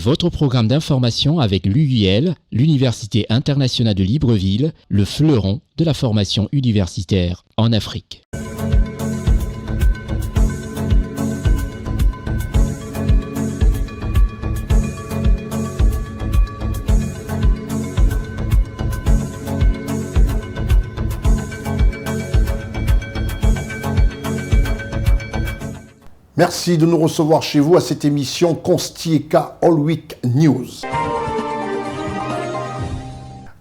Votre programme d'information avec l'UIL, l'Université internationale de Libreville, le fleuron de la formation universitaire en Afrique. Merci de nous recevoir chez vous à cette émission Constieka All Week News.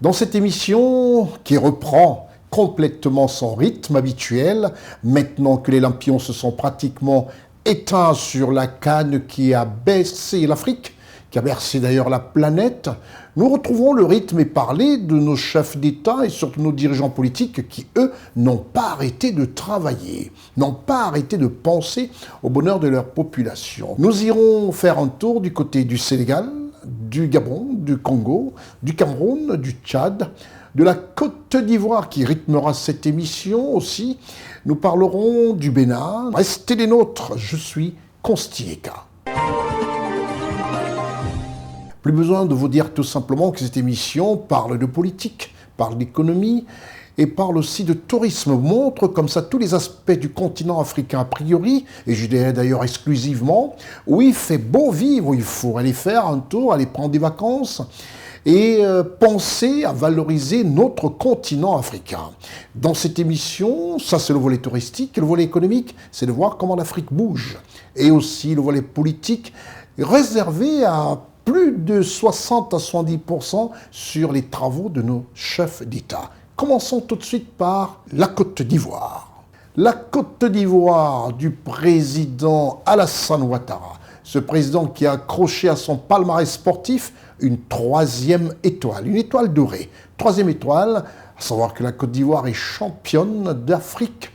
Dans cette émission qui reprend complètement son rythme habituel, maintenant que les lampions se sont pratiquement éteints sur la canne qui a baissé l'Afrique, qui a bercé d'ailleurs la planète, nous retrouvons le rythme et parler de nos chefs d'État et surtout nos dirigeants politiques qui, eux, n'ont pas arrêté de travailler, n'ont pas arrêté de penser au bonheur de leur population. Nous irons faire un tour du côté du Sénégal, du Gabon, du Congo, du Cameroun, du Tchad, de la Côte d'Ivoire qui rythmera cette émission aussi. Nous parlerons du Bénin. Restez les nôtres, je suis Constieka. Plus besoin de vous dire tout simplement que cette émission parle de politique, parle d'économie et parle aussi de tourisme, montre comme ça tous les aspects du continent africain a priori, et je dirais d'ailleurs exclusivement, où il fait beau vivre, où il faut aller faire un tour, aller prendre des vacances et penser à valoriser notre continent africain. Dans cette émission, ça c'est le volet touristique, et le volet économique, c'est de voir comment l'Afrique bouge, et aussi le volet politique réservé à plus de 60 à 70% sur les travaux de nos chefs d'État. Commençons tout de suite par la Côte d'Ivoire. La Côte d'Ivoire du président Alassane Ouattara. Ce président qui a accroché à son palmarès sportif une 3e étoile, une étoile dorée. 3e étoile, à savoir que la Côte d'Ivoire est championne d'Afrique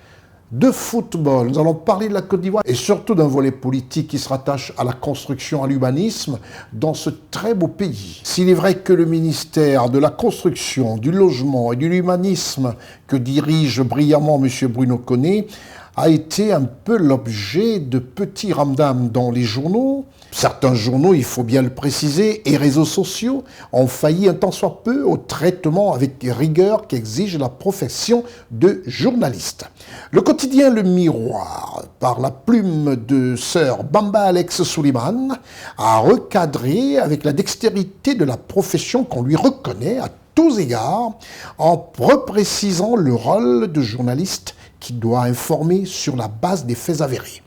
de football. Nous allons parler de la Côte d'Ivoire et surtout d'un volet politique qui se rattache à la construction, à l'urbanisme dans ce très beau pays. S'il est vrai que le ministère de la Construction, du Logement et de l'Humanisme que dirige brillamment M. Bruno Koné a été un peu l'objet de petits ramdams dans les journaux. Certains journaux, il faut bien le préciser, et réseaux sociaux ont failli un tant soit peu au traitement avec rigueur qu'exige la profession de journaliste. Le quotidien Le Miroir, par la plume de sœur Bamba Alex Suleiman, a recadré avec la dextérité de la profession qu'on lui reconnaît à tous égards, en reprécisant le rôle de journaliste qui doit informer sur la base des faits avérés,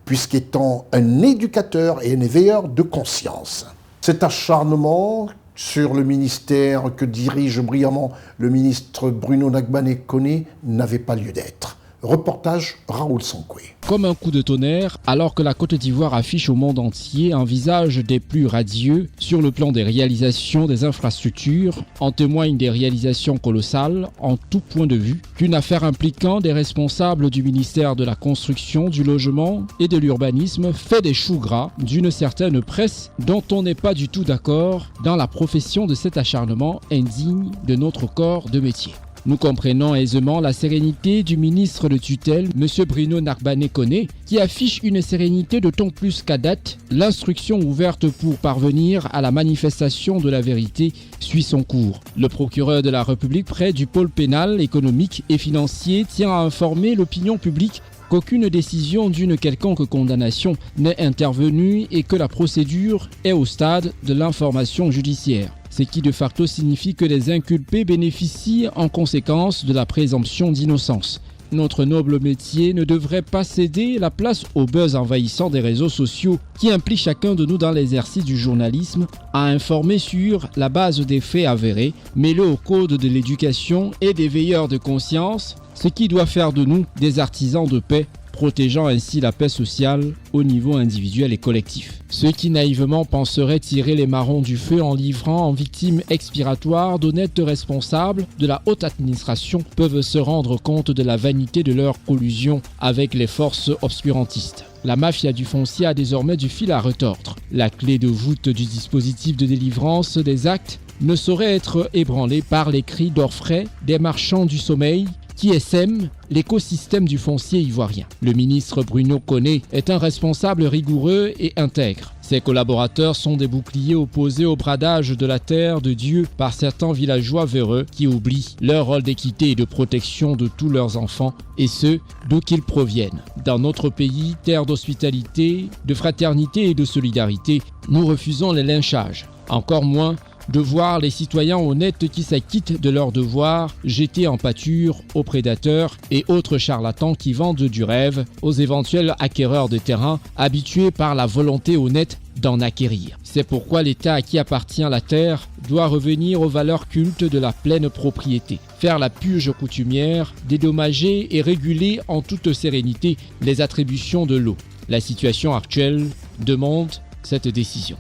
puisqu'étant un éducateur et un éveilleur de conscience. Cet acharnement sur le ministère que dirige brillamment le ministre Bruno Nagbane Koné n'avait pas lieu d'être. Reportage Raoul Sankoué. Comme un coup de tonnerre, alors que la Côte d'Ivoire affiche au monde entier un visage des plus radieux sur le plan des réalisations des infrastructures, en témoignent des réalisations colossales en tout point de vue, qu'une affaire impliquant des responsables du ministère de la Construction, du Logement et de l'Urbanisme fait des choux gras d'une certaine presse dont on n'est pas du tout d'accord dans la profession de cet acharnement indigne de notre corps de métier. Nous comprenons aisément la sérénité du ministre de tutelle, M. Bruno Nagbane Koné, qui affiche une sérénité d'autant plus qu'à date, l'instruction ouverte pour parvenir à la manifestation de la vérité suit son cours. Le procureur de la République près du pôle pénal, économique et financier tient à informer l'opinion publique qu'aucune décision d'une quelconque condamnation n'est intervenue et que la procédure est au stade de l'information judiciaire. Ce qui de facto signifie que les inculpés bénéficient en conséquence de la présomption d'innocence. Notre noble métier ne devrait pas céder la place au buzz envahissant des réseaux sociaux qui implique chacun de nous dans l'exercice du journalisme à informer sur la base des faits avérés, mêlés au code de l'éducation et des veilleurs de conscience, ce qui doit faire de nous des artisans de paix, protégeant ainsi la paix sociale au niveau individuel et collectif. Ceux qui naïvement penseraient tirer les marrons du feu en livrant en victimes expiratoires d'honnêtes responsables de la haute administration peuvent se rendre compte de la vanité de leur collusion avec les forces obscurantistes. La mafia du foncier a désormais du fil à retordre. La clé de voûte du dispositif de délivrance des actes ne saurait être ébranlée par les cris d'orfraie des marchands du sommeil qui essaime l'écosystème du foncier ivoirien. Le ministre Bruno Koné est un responsable rigoureux et intègre. Ses collaborateurs sont des boucliers opposés au bradage de la terre de Dieu par certains villageois véreux qui oublient leur rôle d'équité et de protection de tous leurs enfants, et ce, d'où qu'ils proviennent. Dans notre pays, terre d'hospitalité, de fraternité et de solidarité, nous refusons les lynchages. Encore moins de voir les citoyens honnêtes qui s'acquittent de leurs devoirs jetés en pâture aux prédateurs et autres charlatans qui vendent du rêve aux éventuels acquéreurs de terrain habitués par la volonté honnête d'en acquérir. C'est pourquoi l'État à qui appartient la terre doit revenir aux valeurs cultes de la pleine propriété, faire la purge coutumière, dédommager et réguler en toute sérénité les attributions de l'eau. La situation actuelle demande cette décision.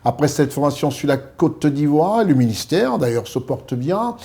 Après cette formation sur la Côte d'Ivoire, le ministère d'ailleurs se porte bien,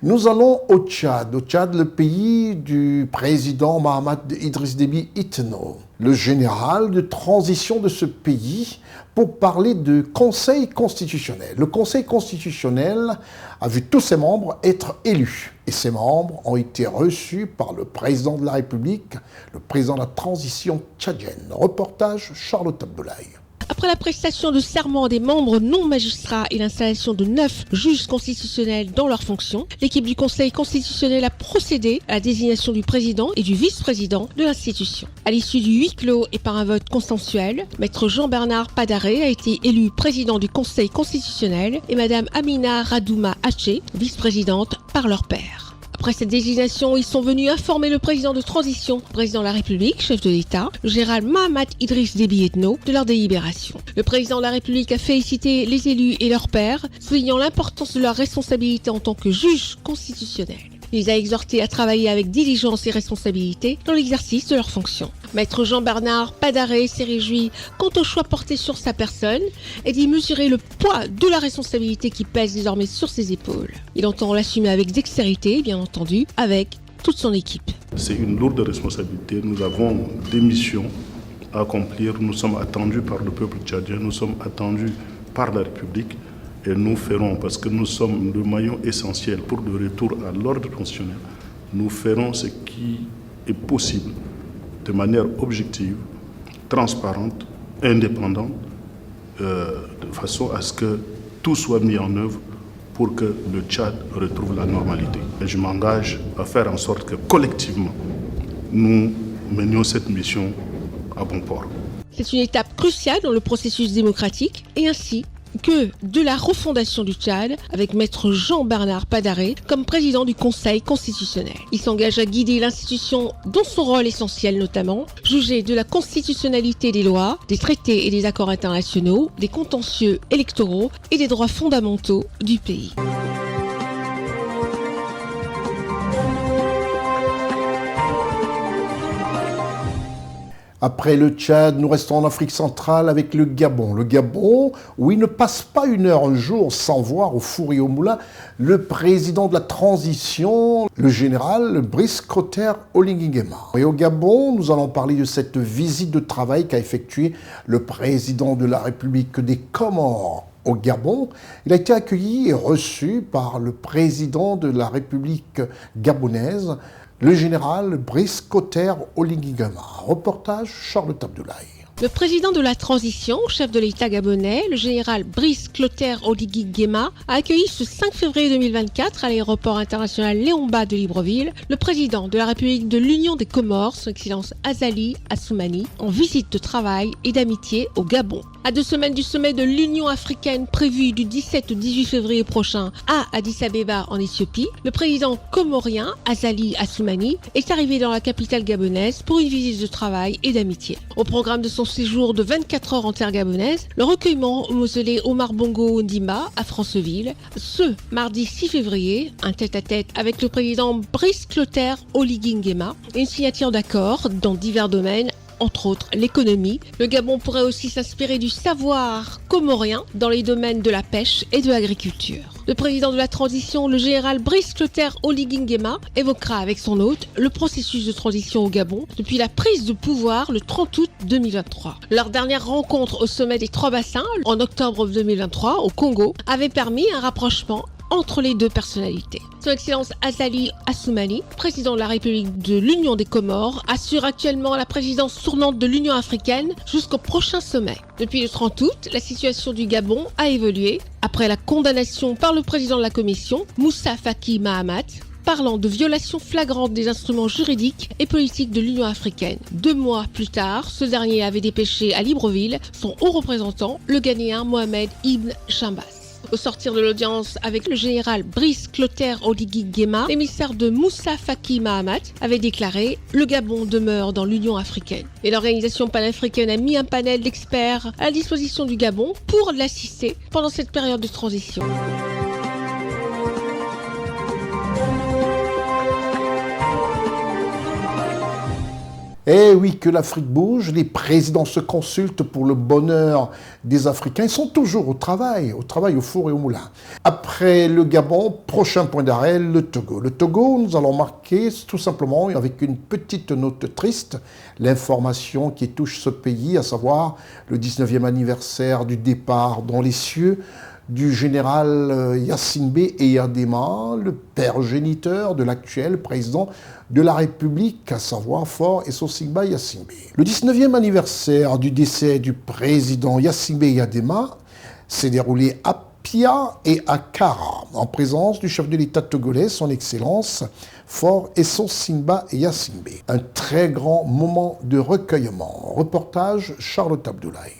nous allons au Tchad. Au Tchad, le pays du président Mahamat Idriss Déby Itno, le général de transition de ce pays, pour parler de Conseil constitutionnel. Le Conseil constitutionnel a vu tous ses membres être élus. Et ces membres ont été reçus par le président de la République, le président de la transition tchadienne. Reportage Charlotte Abdoulaye. Après la prestation de serment des membres non magistrats et l'installation de 9 juges constitutionnels dans leurs fonctions, l'équipe du Conseil constitutionnel a procédé à la désignation du président et du vice-président de l'institution. À l'issue du huis clos et par un vote consensuel, maître Jean-Bernard Padaré a été élu président du Conseil constitutionnel et madame Amina Radouma Haché, vice-présidente par leur père. Après cette désignation, ils sont venus informer le président de transition, président de la République, chef de l'État, le général Mahamat Idriss Déby Itno, de leur délibération. Le président de la République a félicité les élus et leurs pairs, soulignant l'importance de leur responsabilité en tant que juge constitutionnel. Il les a exhortés à travailler avec diligence et responsabilité dans l'exercice de leurs fonctions. Maître Jean-Bernard Padaré s'est réjoui quant au choix porté sur sa personne et d'y mesurer le poids de la responsabilité qui pèse désormais sur ses épaules. Il entend l'assumer avec dextérité, bien entendu, avec toute son équipe. C'est une lourde responsabilité. Nous avons des missions à accomplir. Nous sommes attendus par le peuple tchadien, nous sommes attendus par la République. Et nous ferons, parce que nous sommes le maillon essentiel pour le retour à l'ordre constitutionnel, nous ferons ce qui est possible de manière objective, transparente, indépendante, de façon à ce que tout soit mis en œuvre pour que le Tchad retrouve la normalité. Et je m'engage à faire en sorte que collectivement, nous menions cette mission à bon port. C'est une étape cruciale dans le processus démocratique et ainsi que de la refondation du Tchad avec maître Jean-Bernard Padaré comme président du Conseil constitutionnel. Il s'engage à guider l'institution dans son rôle essentiel notamment, juger de la constitutionnalité des lois, des traités et des accords internationaux, des contentieux électoraux et des droits fondamentaux du pays. Après le Tchad, nous restons en Afrique centrale avec le Gabon. Le Gabon, où il ne passe pas une heure un jour sans voir au four et au moulin le président de la transition, le général Brice Clotaire Oligui Nguema. Et au Gabon, nous allons parler de cette visite de travail qu'a effectuée le président de la République des Comores au Gabon. Il a été accueilli et reçu par le président de la République gabonaise, le général Brice Clotaire Oligui Nguema. Reportage Charlotte Abdoulaye. Le président de la transition, chef de l'État gabonais, le général Brice Clotaire Oligui Nguema, a accueilli ce 5 février 2024 à l'aéroport international Léon-Mba de Libreville le président de la République de l'Union des Comores, son Excellence Azali Assoumani, en visite de travail et d'amitié au Gabon. À 2 semaines du sommet de l'Union africaine prévu du 17 au 18 février prochain à Addis-Abeba en Éthiopie, le président comorien Azali Assoumani est arrivé dans la capitale gabonaise pour une visite de travail et d'amitié. Au programme de son séjour de 24 heures en terre gabonaise, le recueillement au mausolée Omar Bongo Ondimba à Franceville, ce mardi 6 février, un tête-à-tête avec le président Brice Clotaire Oligui Nguema et une signature d'accords dans divers domaines, entre autres l'économie. Le Gabon pourrait aussi s'inspirer du savoir comorien dans les domaines de la pêche et de l'agriculture. Le président de la transition, le général Brice Clotaire Oligui Nguema, évoquera avec son hôte le processus de transition au Gabon depuis la prise de pouvoir le 30 août 2023. Leur dernière rencontre au sommet des 3 bassins en octobre 2023 au Congo avait permis un rapprochement entre les deux personnalités. Son Excellence Azali Assoumani, président de la République de l'Union des Comores, assure actuellement la présidence tournante de l'Union africaine jusqu'au prochain sommet. Depuis le 30 août, la situation du Gabon a évolué après la condamnation par le président de la Commission, Moussa Faki Mahamat, parlant de violation flagrante des instruments juridiques et politiques de l'Union africaine. 2 mois plus tard, ce dernier avait dépêché à Libreville son haut représentant, le Ghanéen Mohamed Ibn Chambas. Au sortir de l'audience avec le général Brice Clotaire Oligui Nguema, l'émissaire de Moussa Faki Mahamat avait déclaré « Le Gabon demeure dans l'Union africaine ». Et l'organisation panafricaine a mis un panel d'experts à la disposition du Gabon pour l'assister pendant cette période de transition. Eh oui, que l'Afrique bouge, les présidents se consultent pour le bonheur des Africains. Ils sont toujours au travail au four et au moulin. Après le Gabon, prochain point d'arrêt, le Togo. Le Togo, nous allons marquer tout simplement, avec une petite note triste, l'information qui touche ce pays, à savoir le 19e anniversaire du départ dans les cieux du général Yassimbe Eyadema, le père géniteur de l'actuel président de la République, à savoir Faure Essossigba Yassimbe. Le 19e anniversaire du décès du président Yassimbe Eyadema s'est déroulé à Pia et à Kara, en présence du chef de l'État togolais, son Excellence Faure Essossigba Yassimbe. Un très grand moment de recueillement. Reportage Charlotte Abdoulaye.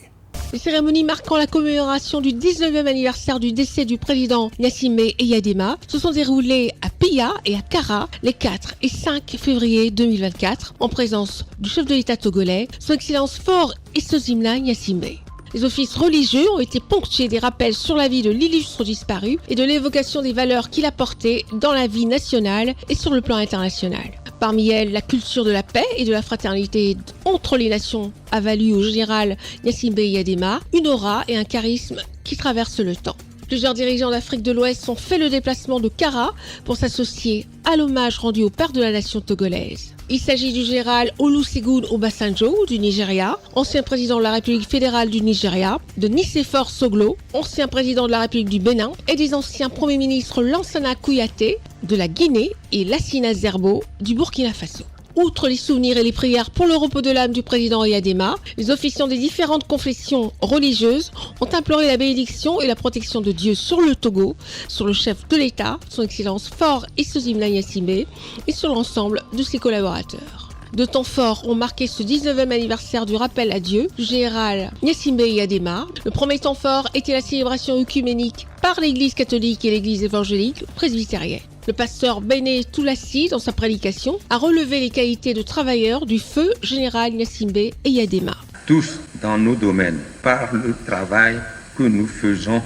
Les cérémonies marquant la commémoration du 19e anniversaire du décès du président Yassimbe Eyadema se sont déroulées à Pia et à Kara les 4 et 5 février 2024 en présence du chef de l'État togolais, son Excellence Faure Essossigba Yassimbe. Les offices religieux ont été ponctués des rappels sur la vie de l'illustre disparu et de l'évocation des valeurs qu'il a portées dans la vie nationale et sur le plan international. Parmi elles, la culture de la paix et de la fraternité entre les nations a valu au général Yassimbe Eyadema une aura et un charisme qui traversent le temps. Plusieurs dirigeants d'Afrique de l'Ouest ont fait le déplacement de Kara pour s'associer à l'hommage rendu au père de la nation togolaise. Il s'agit du général Olusegun Obasanjo du Nigeria, ancien président de la République fédérale du Nigeria, de Nicéphore Soglo, ancien président de la République du Bénin, et des anciens premiers ministres Lansana Kouyaté de la Guinée et Lassina Zerbo du Burkina Faso. Outre les souvenirs et les prières pour le repos de l'âme du président Eyadema, les officiants des différentes confessions religieuses ont imploré la bénédiction et la protection de Dieu sur le Togo, sur le chef de l'État, son Excellence Faure Essossigba Yassimbe, et sur l'ensemble de ses collaborateurs. De temps forts ont marqué ce 19e anniversaire du rappel à Dieu du général Yassimbe Eyadema. Le premier temps fort était la célébration œcuménique par l'Église catholique et l'Église évangélique presbytérienne. Le pasteur Béné Toulassi, dans sa prédication, a relevé les qualités de travailleur du feu général Yassimbe Eyadema. Tous dans nos domaines, par le travail que nous faisons,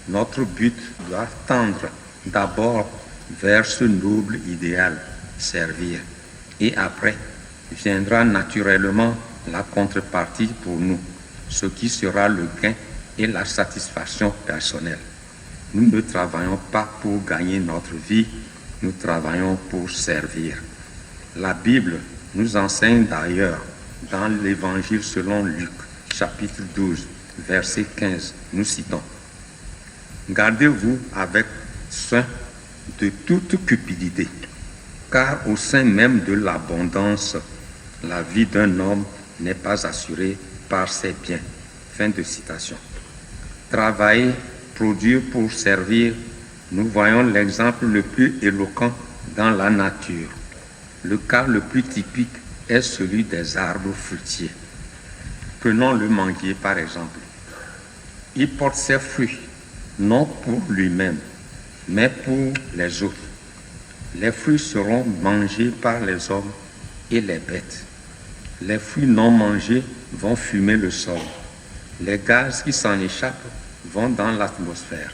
notre but doit tendre d'abord vers ce noble idéal, servir. Et après, viendra naturellement la contrepartie pour nous, ce qui sera le gain et la satisfaction personnelle. Nous ne travaillons pas pour gagner notre vie, nous travaillons pour servir. La Bible nous enseigne d'ailleurs dans l'Évangile selon Luc, chapitre 12, verset 15, nous citons « Gardez-vous avec soin de toute cupidité, car au sein même de l'abondance, la vie d'un homme n'est pas assurée par ses biens. » Fin de citation. Travailler, produire pour servir, nous voyons l'exemple le plus éloquent dans la nature. Le cas le plus typique est celui des arbres fruitiers. Prenons le manguier par exemple. Il porte ses fruits, non pour lui-même, mais pour les autres. Les fruits seront mangés par les hommes et les bêtes. Les fruits non mangés vont fumer le sol. Les gaz qui s'en échappent vont dans l'atmosphère.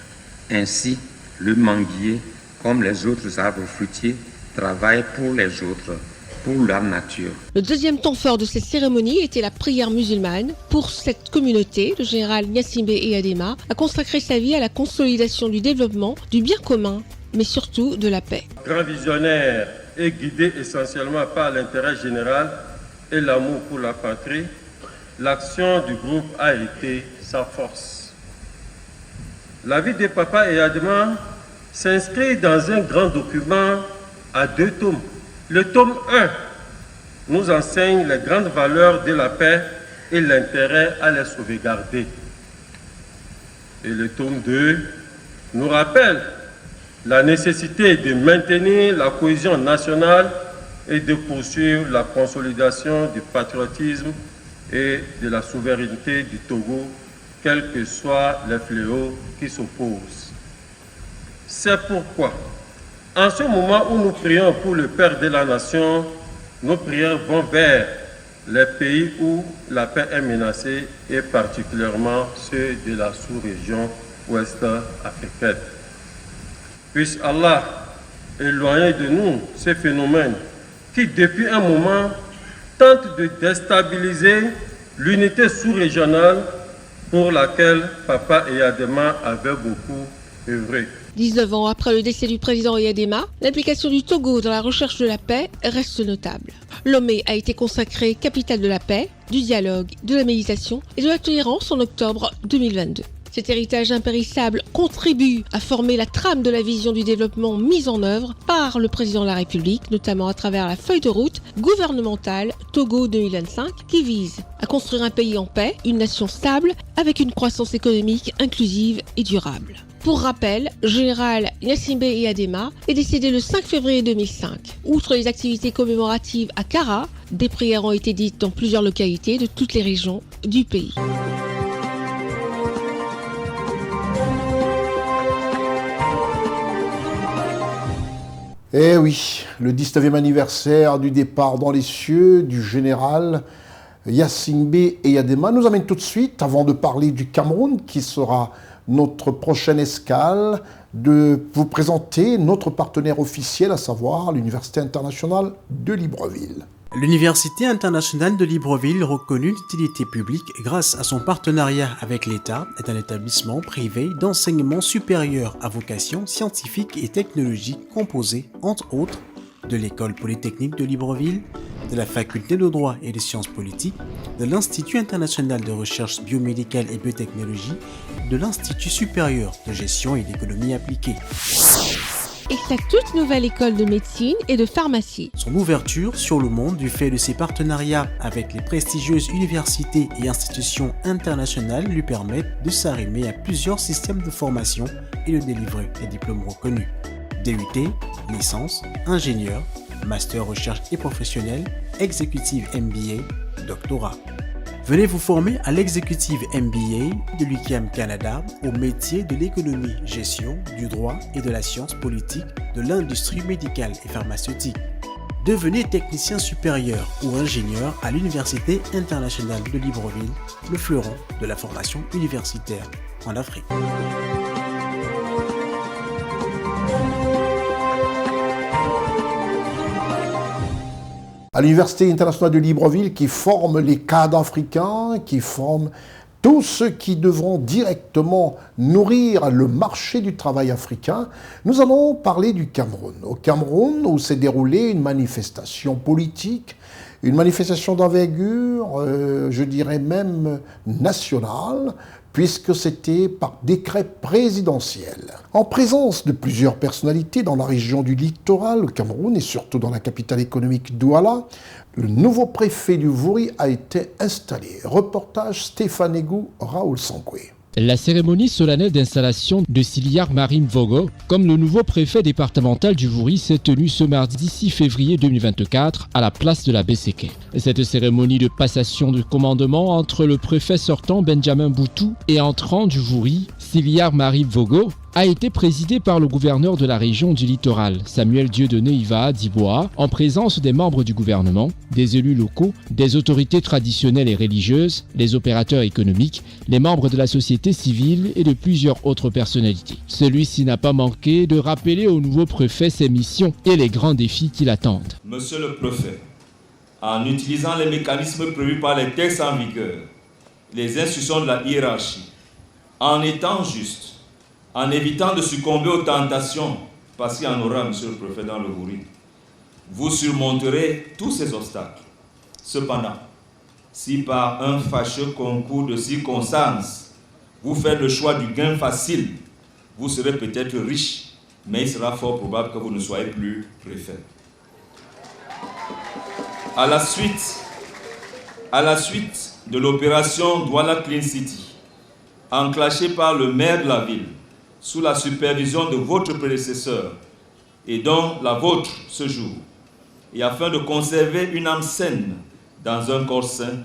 Ainsi, le manguier, comme les autres arbres fruitiers, travaille pour les autres, pour la nature. Le deuxième temps fort de cette cérémonie était la prière musulmane. Pour cette communauté, le général Yassimbe Eyadema a consacré sa vie à la consolidation du développement, du bien commun, mais surtout de la paix. Grand visionnaire et guidé essentiellement par l'intérêt général et l'amour pour la patrie, l'action du groupe a été sa force. La vie de Papa Eyadema s'inscrit dans un grand document à 2 tomes. Le tome 1 nous enseigne les grandes valeurs de la paix et l'intérêt à les sauvegarder. Et le tome 2 nous rappelle la nécessité de maintenir la cohésion nationale et de poursuivre la consolidation du patriotisme et de la souveraineté du Togo, quels que soient les fléaux qui s'opposent. C'est pourquoi, en ce moment où nous prions pour le Père de la Nation, nos prières vont vers les pays où la paix est menacée et particulièrement ceux de la sous-région ouest africaine. Puisse Allah éloigner de nous ces phénomènes qui, depuis un moment, tentent de déstabiliser l'unité sous-régionale pour laquelle Papa Eyadema avait beaucoup œuvré. 19 ans après le décès du président Eyadema, l'implication du Togo dans la recherche de la paix reste notable. Lomé a été consacrée capitale de la paix, du dialogue, de la méditation et de la tolérance en octobre 2022. Cet héritage impérissable contribue à former la trame de la vision du développement mise en œuvre par le président de la République, notamment à travers la feuille de route gouvernementale Togo 2025 qui vise à construire un pays en paix, une nation stable avec une croissance économique inclusive et durable. Pour rappel, général Gnassingbé Eyadema est décédé le 5 février 2005. Outre les activités commémoratives à Kara, des prières ont été dites dans plusieurs localités de toutes les régions du pays. Eh oui, le 19e anniversaire du départ dans les cieux du général Gnassingbé Eyadema nous amène tout de suite, avant de parler du Cameroun, qui sera notre prochaine escale, de vous présenter notre partenaire officiel, à savoir l'Université internationale de Libreville. L'Université internationale de Libreville, reconnue d'utilité publique grâce à son partenariat avec l'État, est un établissement privé d'enseignement supérieur à vocation scientifique et technologique composé, entre autres, de l'École polytechnique de Libreville, de la Faculté de droit et de sciences politiques, de l'Institut international de recherche biomédicale et biotechnologie, de l'Institut supérieur de gestion et d'économie appliquée. Et sa toute nouvelle école de médecine et de pharmacie. Son ouverture sur le monde du fait de ses partenariats avec les prestigieuses universités et institutions internationales lui permettent de s'arrimer à plusieurs systèmes de formation et de délivrer des diplômes reconnus. DUT, licence, ingénieur, master recherche et professionnel, exécutive MBA, doctorat. Venez vous former à l'exécutive MBA de l'UQAM Canada au métier de l'économie, gestion, du droit et de la science politique de l'industrie médicale et pharmaceutique. Devenez technicien supérieur ou ingénieur à l'Université internationale de Libreville, le fleuron de la formation universitaire en Afrique. À l'Université internationale de Libreville, qui forme les cadres africains, qui forme tous ceux qui devront directement nourrir le marché du travail africain, nous allons parler du Cameroun. Au Cameroun, où s'est déroulée une manifestation politique, une manifestation d'envergure, je dirais même nationale, puisque c'était par décret présidentiel. En présence de plusieurs personnalités dans la région du littoral, au Cameroun, et surtout dans la capitale économique Douala, le nouveau préfet du Vouri a été installé. Reportage Stéphane Egou, Raoul Sankoué. La cérémonie solennelle d'installation de Siliar Marim Vogo comme le nouveau préfet départemental du Vouri s'est tenue ce mardi 6 février 2024 à la place de la Besséké. Cette cérémonie de passation de commandement entre le préfet sortant Benjamin Boutou et entrant du Vouri, Siliar Marim Vogo, a été présidée par le gouverneur de la région du littoral, Samuel Dieudonné Iva Diboa, en présence des membres du gouvernement, des élus locaux, des autorités traditionnelles et religieuses, les opérateurs économiques, les membres de la société civile et de plusieurs autres personnalités. Celui-ci n'a pas manqué de rappeler au nouveau préfet ses missions et les grands défis qui l'attendent. Monsieur le préfet, en utilisant les mécanismes prévus par les textes en vigueur, les instructions de la hiérarchie, en étant juste, en évitant de succomber aux tentations, parce qu'il y en aura, monsieur le préfet, dans le Vouri, vous surmonterez tous ces obstacles. Cependant, si par un fâcheux concours de circonstances, vous faites le choix du gain facile, vous serez peut-être riche, mais il sera fort probable que vous ne soyez plus préfet. À la suite de l'opération Douala Clean City, enclenchée par le maire de la ville, sous la supervision de votre prédécesseur et dont la vôtre ce jour, et afin de conserver une âme saine dans un corps sain,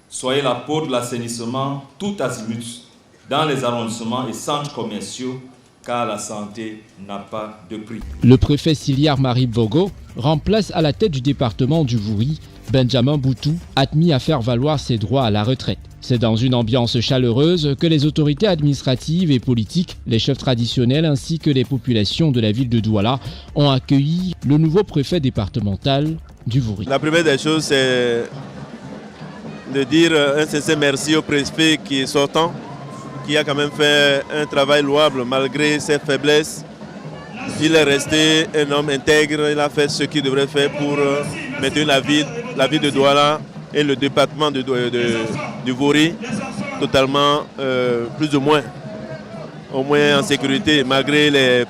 soyez la peau de l'assainissement tout azimut dans les arrondissements et centres commerciaux, car la santé n'a pas de prix. Le préfet Siliar Marib Vogo remplace à la tête du département du Vouri Benjamin Boutou, admis à faire valoir ses droits à la retraite. C'est dans une ambiance chaleureuse que les autorités administratives et politiques, les chefs traditionnels ainsi que les populations de la ville de Douala ont accueilli le nouveau préfet départemental du Vouri. La première des choses, c'est de dire un sincère merci au préfet qui est sortant, qui a quand même fait un travail louable malgré ses faiblesses. Il est resté un homme intègre, il a fait ce qu'il devrait faire pour maintenir la ville de Douala et le département du Vouri totalement, plus ou moins, au moins en sécurité, malgré les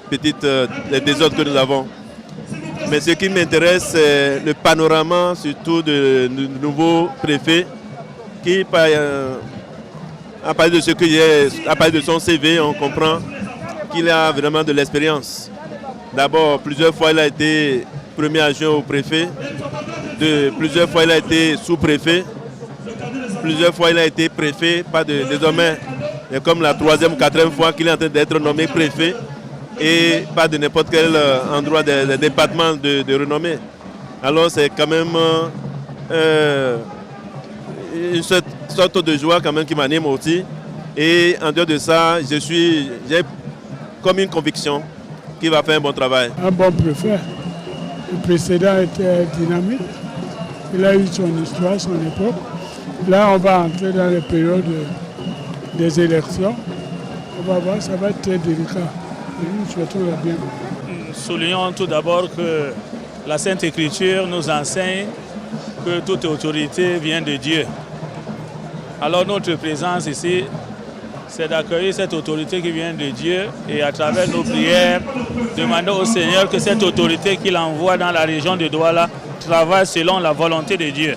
désordres que nous avons. Mais ce qui m'intéresse, c'est le panorama surtout du nouveau préfet qui, à partir de ce qu'il est, à partir de son CV, on comprend qu'il a vraiment de l'expérience. D'abord, plusieurs fois, il a été premier adjoint au préfet. Plusieurs fois, il a été sous-préfet. Plusieurs fois, il a été préfet. Désormais, c'est comme la troisième ou quatrième fois qu'il est en train d'être nommé préfet. Et pas de n'importe quel endroit des départements de renommée. Alors, c'est quand même une sorte de joie quand même qui m'anime aussi. Et en dehors de ça, j'ai comme une conviction qu'il va faire un bon travail. Un bon préfet. Le précédent était dynamique. Il a eu son histoire, son époque. Là, on va entrer dans les périodes des élections. On va voir, ça va être très délicat. Et nous souhaitons la bienvenue. Soulignons tout d'abord que la Sainte Écriture nous enseigne que toute autorité vient de Dieu. Alors notre présence ici, c'est d'accueillir cette autorité qui vient de Dieu et à travers nos prières, demander au Seigneur que cette autorité qu'il envoie dans la région de Douala travaille selon la volonté de Dieu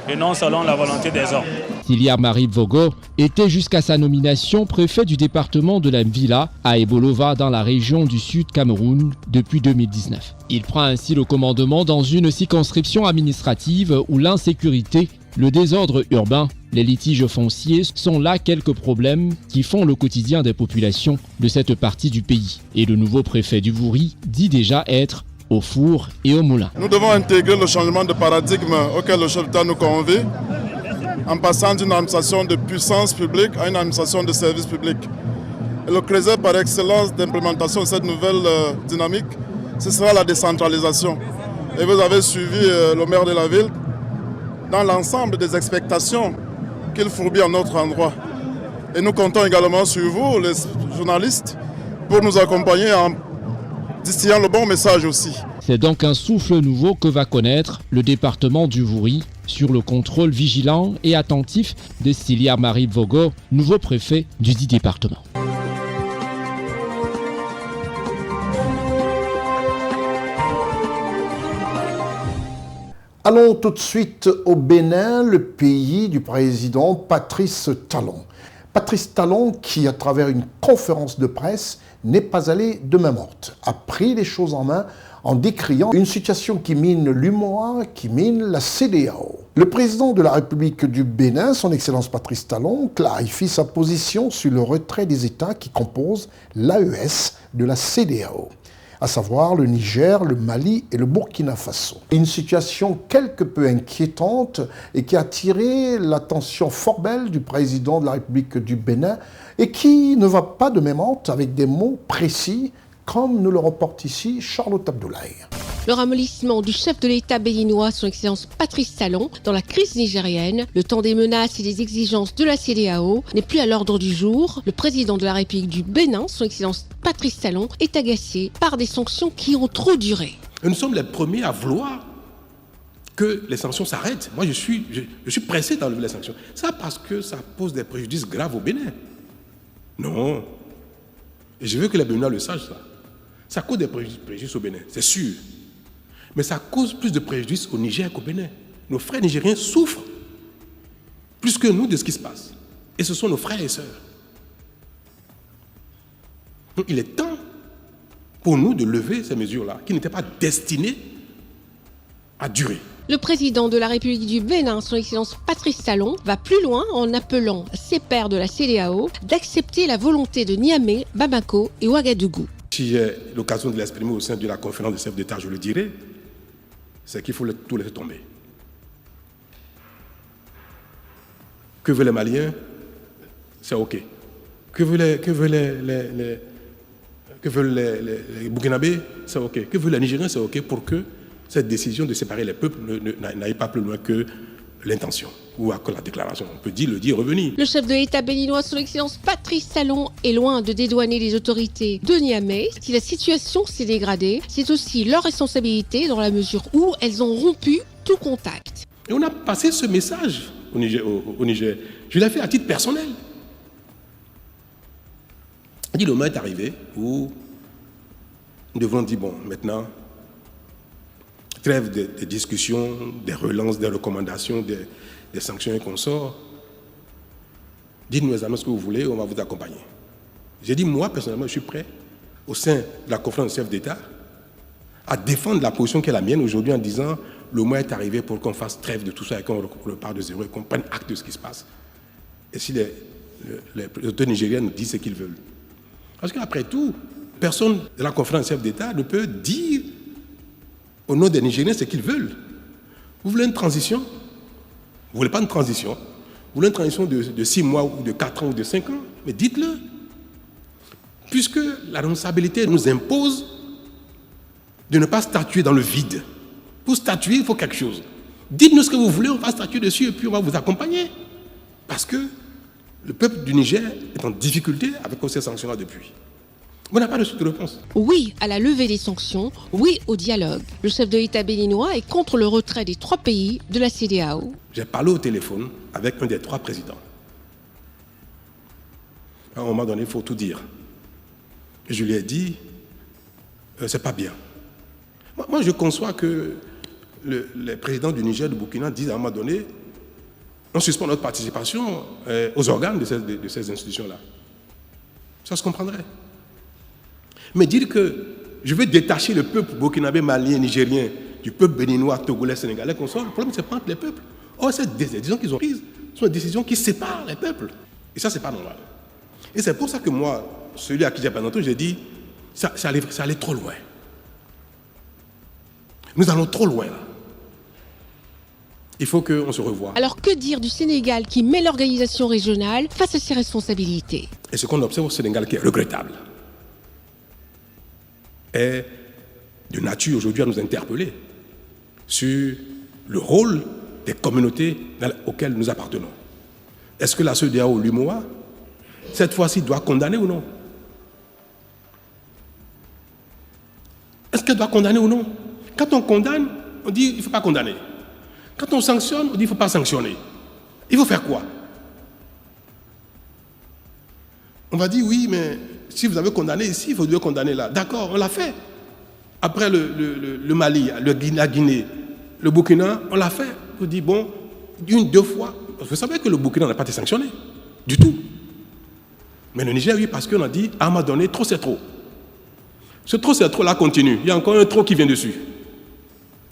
et non selon la volonté des hommes. Siliar Marib Vogo était jusqu'à sa nomination préfet du département de la Villa à Ebolova dans la région du Sud Cameroun depuis 2019. Il prend ainsi le commandement dans une circonscription administrative où l'insécurité, le désordre urbain, les litiges fonciers sont là quelques problèmes qui font le quotidien des populations de cette partie du pays. Et le nouveau préfet du Vouri dit déjà être au four et au moulin. Nous devons intégrer le changement de paradigme auquel le chef d'État nous convie en passant d'une administration de puissance publique à une administration de service public. Et le creuset par excellence d'implémentation de cette nouvelle dynamique, ce sera la décentralisation. Et vous avez suivi le maire de la ville dans l'ensemble des expectations qu'il fourbit à notre endroit. Et nous comptons également sur vous, les journalistes, pour nous accompagner en distillant le bon message aussi. C'est donc un souffle nouveau que va connaître le département du Vouri sur le contrôle vigilant et attentif de Siliar Marib Vogo, nouveau préfet du dit département. Allons tout de suite au Bénin, le pays du président Patrice Talon. Patrice Talon, qui à travers une conférence de presse n'est pas allé de main morte, a pris les choses en main en décriant une situation qui mine l'UMOA, qui mine la CEDEAO. Le président de la République du Bénin, son Excellence Patrice Talon, clarifie sa position sur le retrait des États qui composent l'AES de la CEDEAO, à savoir le Niger, le Mali et le Burkina Faso. Une situation quelque peu inquiétante et qui a attiré l'attention fort belle du président de la République du Bénin et qui ne va pas de main morte avec des mots précis, comme nous le reporte ici Charlotte Abdoulaye. Le ramollissement du chef de l'État béninois, son Excellence Patrice Talon, dans la crise nigérienne, le temps des menaces et des exigences de la CEDEAO n'est plus à l'ordre du jour. Le président de la République du Bénin, son Excellence Patrice Talon, est agacé par des sanctions qui ont trop duré. Nous sommes les premiers à vouloir que les sanctions s'arrêtent. Moi, je suis pressé d'enlever les sanctions. Ça parce que ça pose des préjudices graves au Bénin. Non. Et je veux que les Béninois le sachent, ça. Ça cause des préjudices au Bénin, c'est sûr. Mais ça cause plus de préjudices au Niger qu'au Bénin. Nos frères nigériens souffrent plus que nous de ce qui se passe. Et ce sont nos frères et sœurs. Donc il est temps pour nous de lever ces mesures-là, qui n'étaient pas destinées à durer. Le président de la République du Bénin, son Excellence Patrice Talon, va plus loin en appelant ses pairs de la CEDEAO d'accepter la volonté de Niamey, Bamako et Ouagadougou. Si j'ai l'occasion de l'exprimer au sein de la conférence des chefs d'État, je le dirai, c'est qu'il faut tout laisser tomber. Que veulent les Maliens? C'est OK. Que veulent les Burkinabés? C'est OK. Que veulent les Nigériens? C'est OK pour que cette décision de séparer les peuples n'aille pas plus loin que l'intention ou que la déclaration. On peut le dire, revenir. Le chef de l'État béninois, son Excellence Patrice Talon, est loin de dédouaner les autorités de Niamey. Si la situation s'est dégradée, c'est aussi leur responsabilité dans la mesure où elles ont rompu tout contact. Et on a passé ce message au Niger. Je l'ai fait à titre personnel. On dit le moment est arrivé où nous devons dire, bon, maintenant, trêve des discussions, des relances, des recommandations, des sanctions et consorts. Dites-nous exactement ce que vous voulez, on va vous accompagner. J'ai dit, moi, personnellement, je suis prêt, au sein de la conférence des chefs d'État, à défendre la position qui est la mienne aujourd'hui en disant, le moment est arrivé pour qu'on fasse trêve de tout ça et qu'on repart de zéro et qu'on prenne acte de ce qui se passe. Et si les autorités nigériennes nous disent ce qu'ils veulent. Parce qu'après tout, personne de la conférence des chefs d'État ne peut dire au nom des Nigériens ce qu'ils veulent. Vous voulez une transition? Vous ne voulez pas une transition? Vous voulez une transition de 6 mois ou de 4 ans ou de 5 ans? Mais dites-le. Puisque la responsabilité nous impose de ne pas statuer dans le vide. Pour statuer, il faut quelque chose. Dites-nous ce que vous voulez, on va statuer dessus et puis on va vous accompagner. Parce que le peuple du Niger est en difficulté avec ces sanctions-là depuis. On n'a pas de réponse. Oui à la levée des sanctions, oui au dialogue. Le chef de l'État béninois est contre le retrait des 3 pays de la CEDEAO. J'ai parlé au téléphone avec un des 3 présidents. À un moment donné, il faut tout dire. Et je lui ai dit, c'est pas bien. Moi, je conçois que les présidents du Niger, du Burkina disent à un moment donné, on suspend notre participation aux organes de ces institutions-là. Ça se comprendrait. Mais dire que je veux détacher le peuple burkinabé, malien, nigérien du peuple béninois, togolais, sénégalais, le problème, c'est pas entre les peuples. Or, ces décisions qu'ils ont prises sont des décisions qui séparent les peuples. Et ça, c'est pas normal. Et c'est pour ça que moi, celui à qui j'ai présenté, j'ai dit, ça allait trop loin. Nous allons trop loin, là. Il faut qu'on se revoie. Alors que dire du Sénégal qui met l'organisation régionale face à ses responsabilités? Et ce qu'on observe au Sénégal qui est regrettable est de nature aujourd'hui à nous interpeller sur le rôle des communautés auxquelles nous appartenons. Est-ce que la CEDEAO, l'UMOA, cette fois-ci doit condamner ou non? Est-ce qu'elle doit condamner ou non? Quand on condamne, on dit qu'il ne faut pas condamner. Quand on sanctionne, on dit qu'il ne faut pas sanctionner. Il faut faire quoi? On va dire oui, mais si vous avez condamné ici, il faut mieux condamner là. D'accord, on l'a fait. Après le Mali, la Guinée, le Burkina, on l'a fait. On dit bon, 1, 2 fois. Vous savez que le Burkina n'a pas été sanctionné. Du tout. Mais le Niger, oui, parce qu'on a dit, à un moment donné, trop c'est trop. Ce trop c'est trop là continue. Il y a encore un trop qui vient dessus.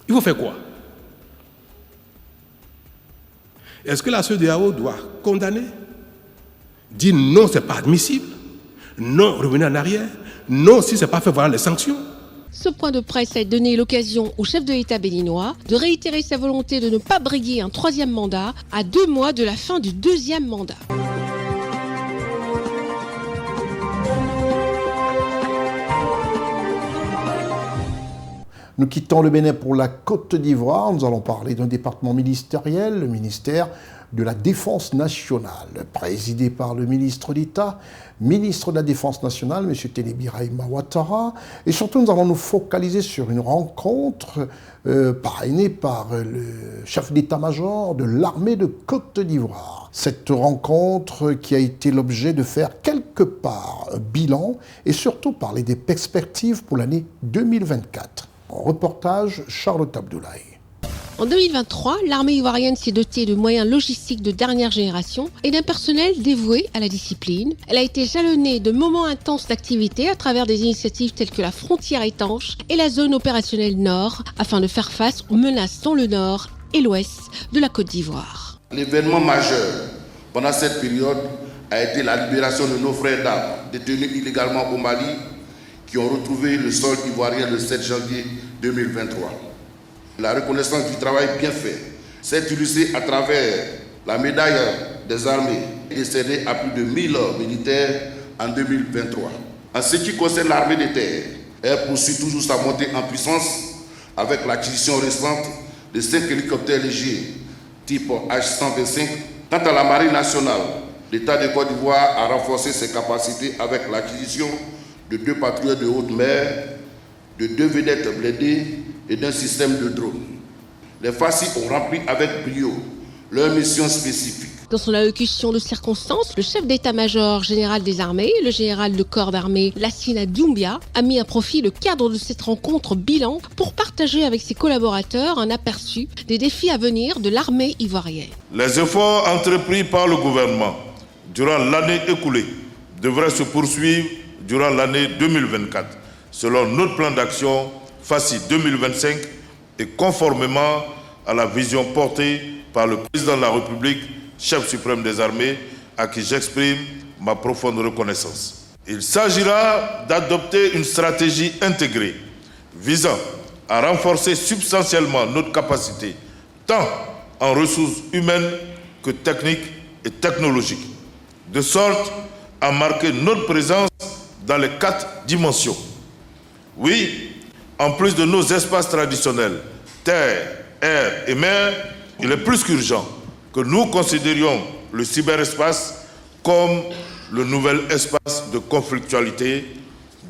Il faut faire quoi? Est-ce que la CEDEAO doit condamner? Dire non, ce n'est pas admissible. Non, revenir en arrière. Non, si ce n'est pas fait, voilà les sanctions. Ce point de presse a donné l'occasion au chef de l'État béninois de réitérer sa volonté de ne pas briguer un 3e mandat à 2 mois de la fin du 2e mandat. Nous quittons le Bénin pour la Côte d'Ivoire. Nous allons parler d'un département ministériel, le ministère de la Défense nationale, présidé par le ministre d'État, ministre de la Défense nationale, M. Téné-Birahima Ouattara. Et surtout, nous allons nous focaliser sur une rencontre parrainée par le chef d'état-major de l'armée de Côte d'Ivoire. Cette rencontre qui a été l'objet de faire quelque part un bilan et surtout parler des perspectives pour l'année 2024. Reportage Charlotte Abdoulaye. En 2023, l'armée ivoirienne s'est dotée de moyens logistiques de dernière génération et d'un personnel dévoué à la discipline. Elle a été jalonnée de moments intenses d'activité à travers des initiatives telles que la frontière étanche et la zone opérationnelle Nord, afin de faire face aux menaces dans le nord et l'ouest de la Côte d'Ivoire. L'événement majeur pendant cette période a été la libération de nos frères d'armes détenus illégalement au Mali, qui ont retrouvé le sol ivoirien le 7 janvier 2023. La reconnaissance du travail bien fait s'est illustrée à travers la médaille des armées décernée à plus de 1000 militaires en 2023. En ce qui concerne l'armée de terre, elle poursuit toujours sa montée en puissance avec l'acquisition récente de 5 hélicoptères légers type H-125. Quant à la marine nationale, l'État de Côte d'Ivoire a renforcé ses capacités avec l'acquisition de 2 patrouilleurs de haute mer, de 2 vedettes blindées et d'un système de drone. Les FACI ont rempli avec brio leur mission spécifique. Dans son allocution de circonstance, le chef d'état-major général des armées, le général de corps d'armée Lassina Doumbia, a mis à profit le cadre de cette rencontre bilan pour partager avec ses collaborateurs un aperçu des défis à venir de l'armée ivoirienne. Les efforts entrepris par le gouvernement durant l'année écoulée devraient se poursuivre durant l'année 2024, selon notre plan d'action FACI 2025 et conformément à la vision portée par le président de la République, chef suprême des armées, à qui j'exprime ma profonde reconnaissance. Il s'agira d'adopter une stratégie intégrée visant à renforcer substantiellement notre capacité, tant en ressources humaines que techniques et technologiques, de sorte à marquer notre présence dans les 4 dimensions. Oui, en plus de nos espaces traditionnels, terre, air et mer, il est plus qu'urgent que nous considérions le cyberespace comme le nouvel espace de conflictualité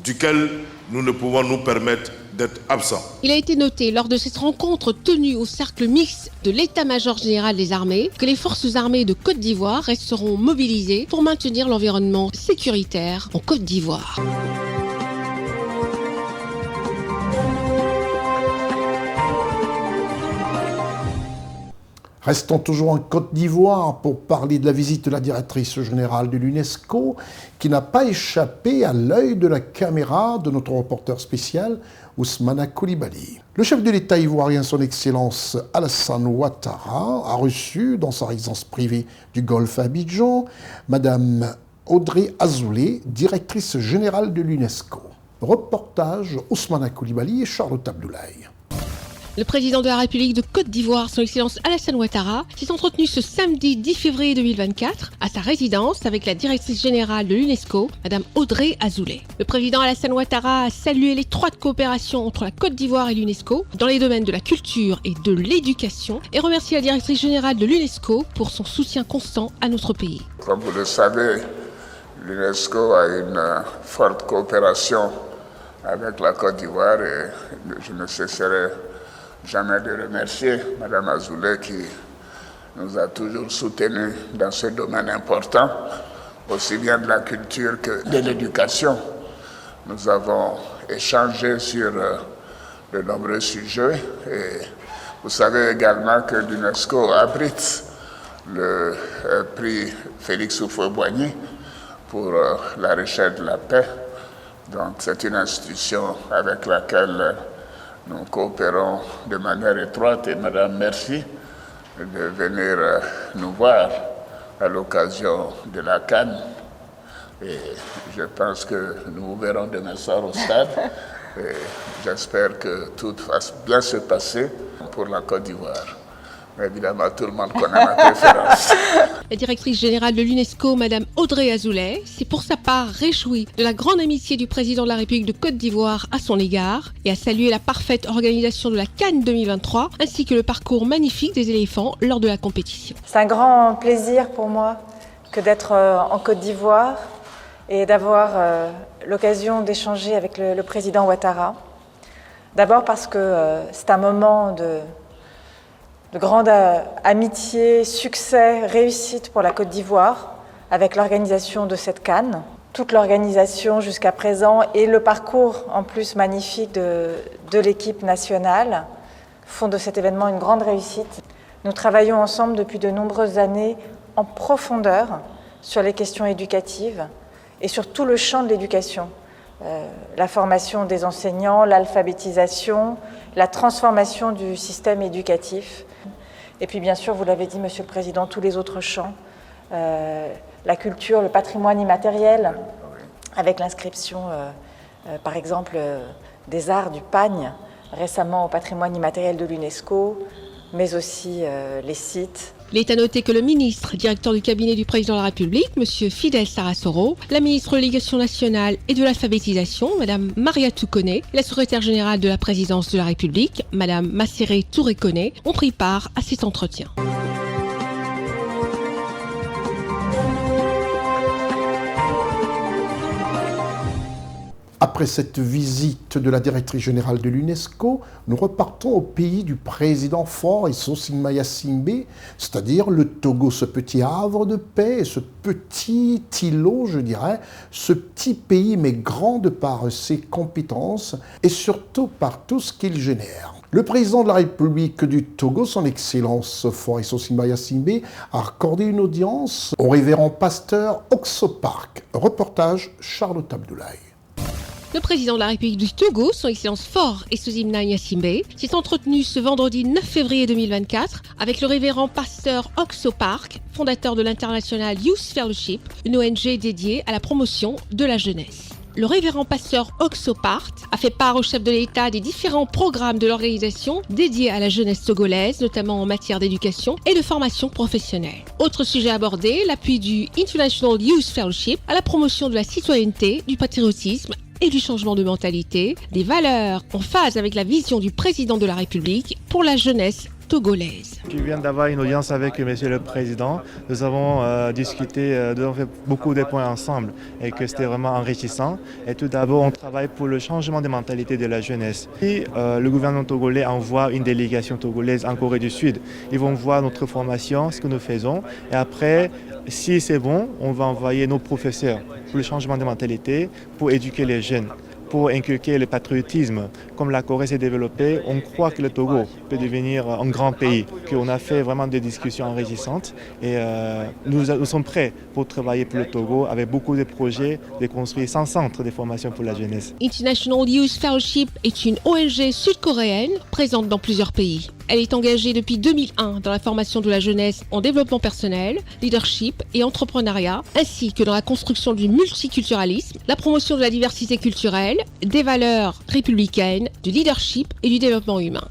duquel nous ne pouvons nous permettre d'être absents. Il a été noté lors de cette rencontre tenue au cercle mixte de l'état-major général des armées que les forces armées de Côte d'Ivoire resteront mobilisées pour maintenir l'environnement sécuritaire en Côte d'Ivoire. Restons toujours en Côte d'Ivoire pour parler de la visite de la directrice générale de l'UNESCO qui n'a pas échappé à l'œil de la caméra de notre reporter spécial Ousmane Coulibaly. Le chef de l'État ivoirien, son Excellence Alassane Ouattara, a reçu dans sa résidence privée du Golfe à Abidjan Madame Audrey Azoulay, directrice générale de l'UNESCO. Reportage Ousmane Coulibaly et Charlotte Abdoulaye. Le président de la République de Côte d'Ivoire, son Excellence Alassane Ouattara, s'est entretenu ce samedi 10 février 2024 à sa résidence avec la directrice générale de l'UNESCO, Madame Audrey Azoulay. Le président Alassane Ouattara a salué l'étroite coopération entre la Côte d'Ivoire et l'UNESCO dans les domaines de la culture et de l'éducation et remercié la directrice générale de l'UNESCO pour son soutien constant à notre pays. Comme vous le savez, l'UNESCO a une forte coopération avec la Côte d'Ivoire et je ne cesserai jamais de remercier Mme Azoulay qui nous a toujours soutenus dans ce domaine important, aussi bien de la culture que de l'éducation. Nous avons échangé sur de nombreux sujets et vous savez également que l'UNESCO abrite le prix Félix Houphouët-Boigny pour la recherche de la paix. Donc c'est une institution avec laquelle nous coopérons de manière étroite et Madame, merci de venir nous voir à l'occasion de la CAN. Et je pense que nous vous verrons demain soir au stade. Et j'espère que tout va bien se passer pour la Côte d'Ivoire. Mais évidemment, tout le monde connaît ma préférence. La directrice générale de l'UNESCO, Madame Audrey Azoulay, s'est pour sa part réjouie de la grande amitié du président de la République de Côte d'Ivoire à son égard et a salué la parfaite organisation de la CAN 2023 ainsi que le parcours magnifique des éléphants lors de la compétition. C'est un grand plaisir pour moi que d'être en Côte d'Ivoire et d'avoir l'occasion d'échanger avec le président Ouattara. D'abord parce que c'est un moment de grande amitié, succès, réussite pour la Côte d'Ivoire avec l'organisation de cette CAN. Toute l'organisation jusqu'à présent et le parcours en plus magnifique de l'équipe nationale font de cet événement une grande réussite. Nous travaillons ensemble depuis de nombreuses années en profondeur sur les questions éducatives et sur tout le champ de l'éducation. La formation des enseignants, l'alphabétisation, la transformation du système éducatif. Et puis bien sûr, vous l'avez dit, Monsieur le Président, tous les autres champs, la culture, le patrimoine immatériel, avec l'inscription, par exemple, des arts du pagne, récemment au patrimoine immatériel de l'UNESCO, mais aussi les sites. Il est à noter que le ministre, directeur du cabinet du président de la République, M. Fidel Sarasoro, la ministre de l'Éducation nationale et de l'alphabétisation, Mme Maria Toukone, et la secrétaire générale de la présidence de la République, Mme Masséré Touré-Kone, ont pris part à cet entretien. Après cette visite de la directrice générale de l'UNESCO, nous repartons au pays du président Faure Essossi-Mayasimbe, c'est-à-dire le Togo, ce petit havre de paix, ce petit îlot, je dirais, ce petit pays mais grand de par ses compétences et surtout par tout ce qu'il génère. Le président de la République du Togo, son Excellence Faure Essossi-Mayasimbe, a accordé une audience au révérend pasteur Oxopark. Reportage Charlotte Abdoulaye. Le président de la République du Togo, son Excellence Faure Essossi-Mayasimbe, s'est entretenu ce vendredi 9 février 2024 avec le révérend pasteur Oxopark, fondateur de l'International Youth Fellowship, une ONG dédiée à la promotion de la jeunesse. Le révérend pasteur Oxopark a fait part au chef de l'État des différents programmes de l'organisation dédiés à la jeunesse togolaise, notamment en matière d'éducation et de formation professionnelle. Autre sujet abordé, l'appui du International Youth Fellowship à la promotion de la citoyenneté, du patriotisme et du changement de mentalité, des valeurs en phase avec la vision du président de la République pour la jeunesse togolaise. Je viens d'avoir une audience avec Monsieur le Président. Nous avons discuté, nous avons fait beaucoup de points ensemble et que c'était vraiment enrichissant. Et tout d'abord, on travaille pour le changement de mentalité de la jeunesse. Et, le gouvernement togolais envoie une délégation togolaise en Corée du Sud. Ils vont voir notre formation, ce que nous faisons. Et après, si c'est bon, on va envoyer nos professeurs pour le changement de mentalité, pour éduquer les jeunes, pour inculquer le patriotisme. Comme la Corée s'est développée, on croit que le Togo peut devenir un grand pays, qu'on a fait vraiment des discussions enrichissantes et nous sommes prêts pour travailler pour le Togo avec beaucoup de projets de construire 100 centres de formation pour la jeunesse. International Youth Fellowship est une ONG sud-coréenne présente dans plusieurs pays. Elle est engagée depuis 2001 dans la formation de la jeunesse en développement personnel, leadership et entrepreneuriat, ainsi que dans la construction du multiculturalisme, la promotion de la diversité culturelle, des valeurs républicaines, du leadership et du développement humain.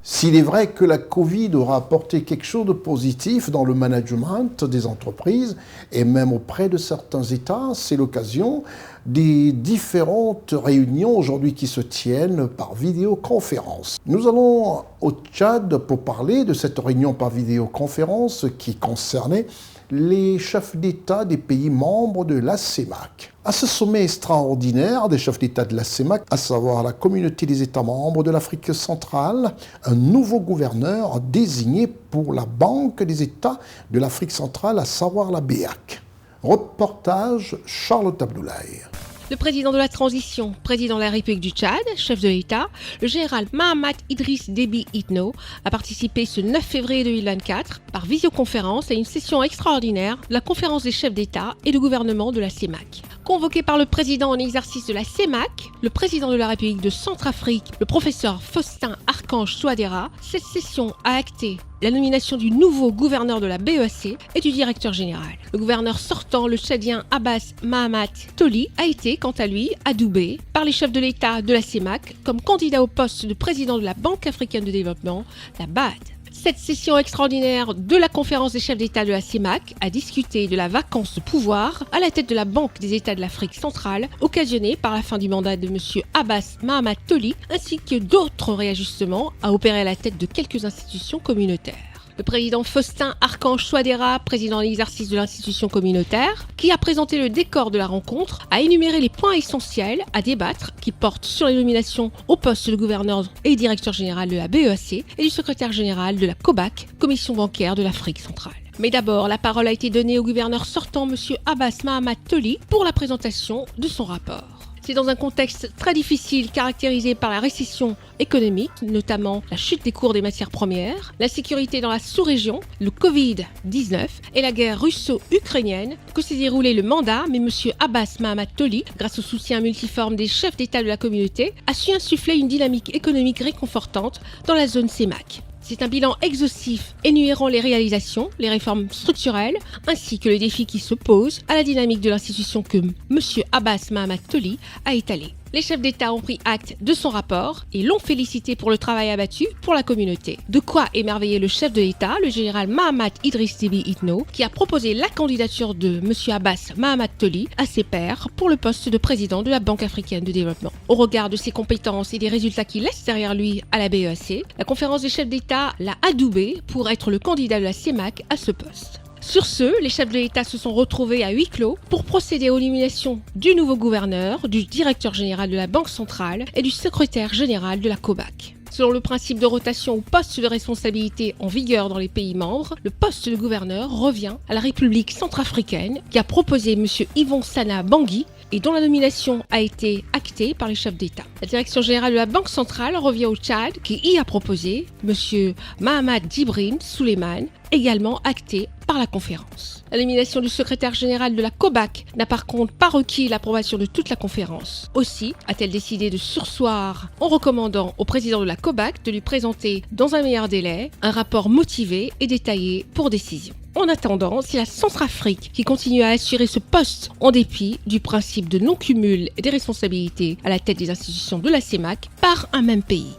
S'il est vrai que la Covid aura apporté quelque chose de positif dans le management des entreprises et même auprès de certains États, c'est l'occasion des différentes réunions aujourd'hui qui se tiennent par vidéoconférence. Nous allons au Tchad pour parler de cette réunion par vidéoconférence qui concernait les chefs d'État des pays membres de la CEMAC. À ce sommet extraordinaire des chefs d'État de la CEMAC, à savoir la communauté des États membres de l'Afrique centrale, un nouveau gouverneur désigné pour la Banque des États de l'Afrique centrale, à savoir la BEAC. Reportage Charlotte Abdoulaye. Le président de la transition, président de la République du Tchad, chef de l'État, le général Mahamat Idriss Déby Itno, a participé ce 9 février 2024 par visioconférence à une session extraordinaire de la conférence des chefs d'État et de gouvernement de la CEMAC. Convoqué par le président en exercice de la CEMAC, le président de la République de Centrafrique, le professeur Faustin Archange Touadéra, cette session a acté la nomination du nouveau gouverneur de la BEAC et du directeur général. Le gouverneur sortant, le tchadien Abbas Mahamat Toli, a été, quant à lui, adoubé par les chefs de l'État de la CEMAC comme candidat au poste de président de la Banque africaine de développement, la BAD. Cette session extraordinaire de la conférence des chefs d'État de la CEMAC a discuté de la vacance de pouvoir à la tête de la Banque des États de l'Afrique centrale, occasionnée par la fin du mandat de M. Abbas Mahamat Toli, ainsi que d'autres réajustements à opérer à la tête de quelques institutions communautaires. Le président Faustin Archange Touadéra, président en exercice de l'institution communautaire, qui a présenté le décor de la rencontre, a énuméré les points essentiels à débattre qui portent sur les nominations au poste de gouverneur et directeur général de la BEAC et du secrétaire général de la COBAC, Commission bancaire de l'Afrique centrale. Mais d'abord, la parole a été donnée au gouverneur sortant, M. Abbas Mahamat Toli, pour la présentation de son rapport. C'est dans un contexte très difficile caractérisé par la récession économique, notamment la chute des cours des matières premières, l'insécurité dans la sous-région, le Covid-19 et la guerre russo-ukrainienne que s'est déroulé le mandat, mais M. Abbas Mahamat Toli, grâce au soutien multiforme des chefs d'État de la communauté, a su insuffler une dynamique économique réconfortante dans la zone CEMAC. C'est un bilan exhaustif énumérant les réalisations, les réformes structurelles, ainsi que les défis qui se posent à la dynamique de l'institution que M. Abbas Mahamat Toli a étalée. Les chefs d'État ont pris acte de son rapport et l'ont félicité pour le travail abattu pour la communauté. De quoi émerveiller le chef de l'État, le général Mahamat Idriss Déby Itno, qui a proposé la candidature de M. Abbas Mahamat Toli à ses pairs pour le poste de président de la Banque africaine de développement. Au regard de ses compétences et des résultats qu'il laisse derrière lui à la BEAC, la conférence des chefs d'État l'a adoubé pour être le candidat de la CEMAC à ce poste. Sur ce, les chefs de l'État se sont retrouvés à huis clos pour procéder aux nominations du nouveau gouverneur, du directeur général de la Banque centrale et du secrétaire général de la COBAC. Selon le principe de rotation ou poste de responsabilité en vigueur dans les pays membres, le poste de gouverneur revient à la République centrafricaine qui a proposé M. Yvon Sana Bangui et dont la nomination a été actée par les chefs d'État. La direction générale de la Banque centrale revient au Tchad qui y a proposé M. Mahamad Djibril Souleymane, également acté par la conférence. La nomination du secrétaire général de la COBAC n'a par contre pas requis l'approbation de toute la conférence. Aussi a-t-elle décidé de surseoir en recommandant au président de la COBAC de lui présenter dans un meilleur délai un rapport motivé et détaillé pour décision. En attendant, c'est la Centrafrique qui continue à assurer ce poste en dépit du principe de non-cumul des responsabilités à la tête des institutions de la CEMAC par un même pays.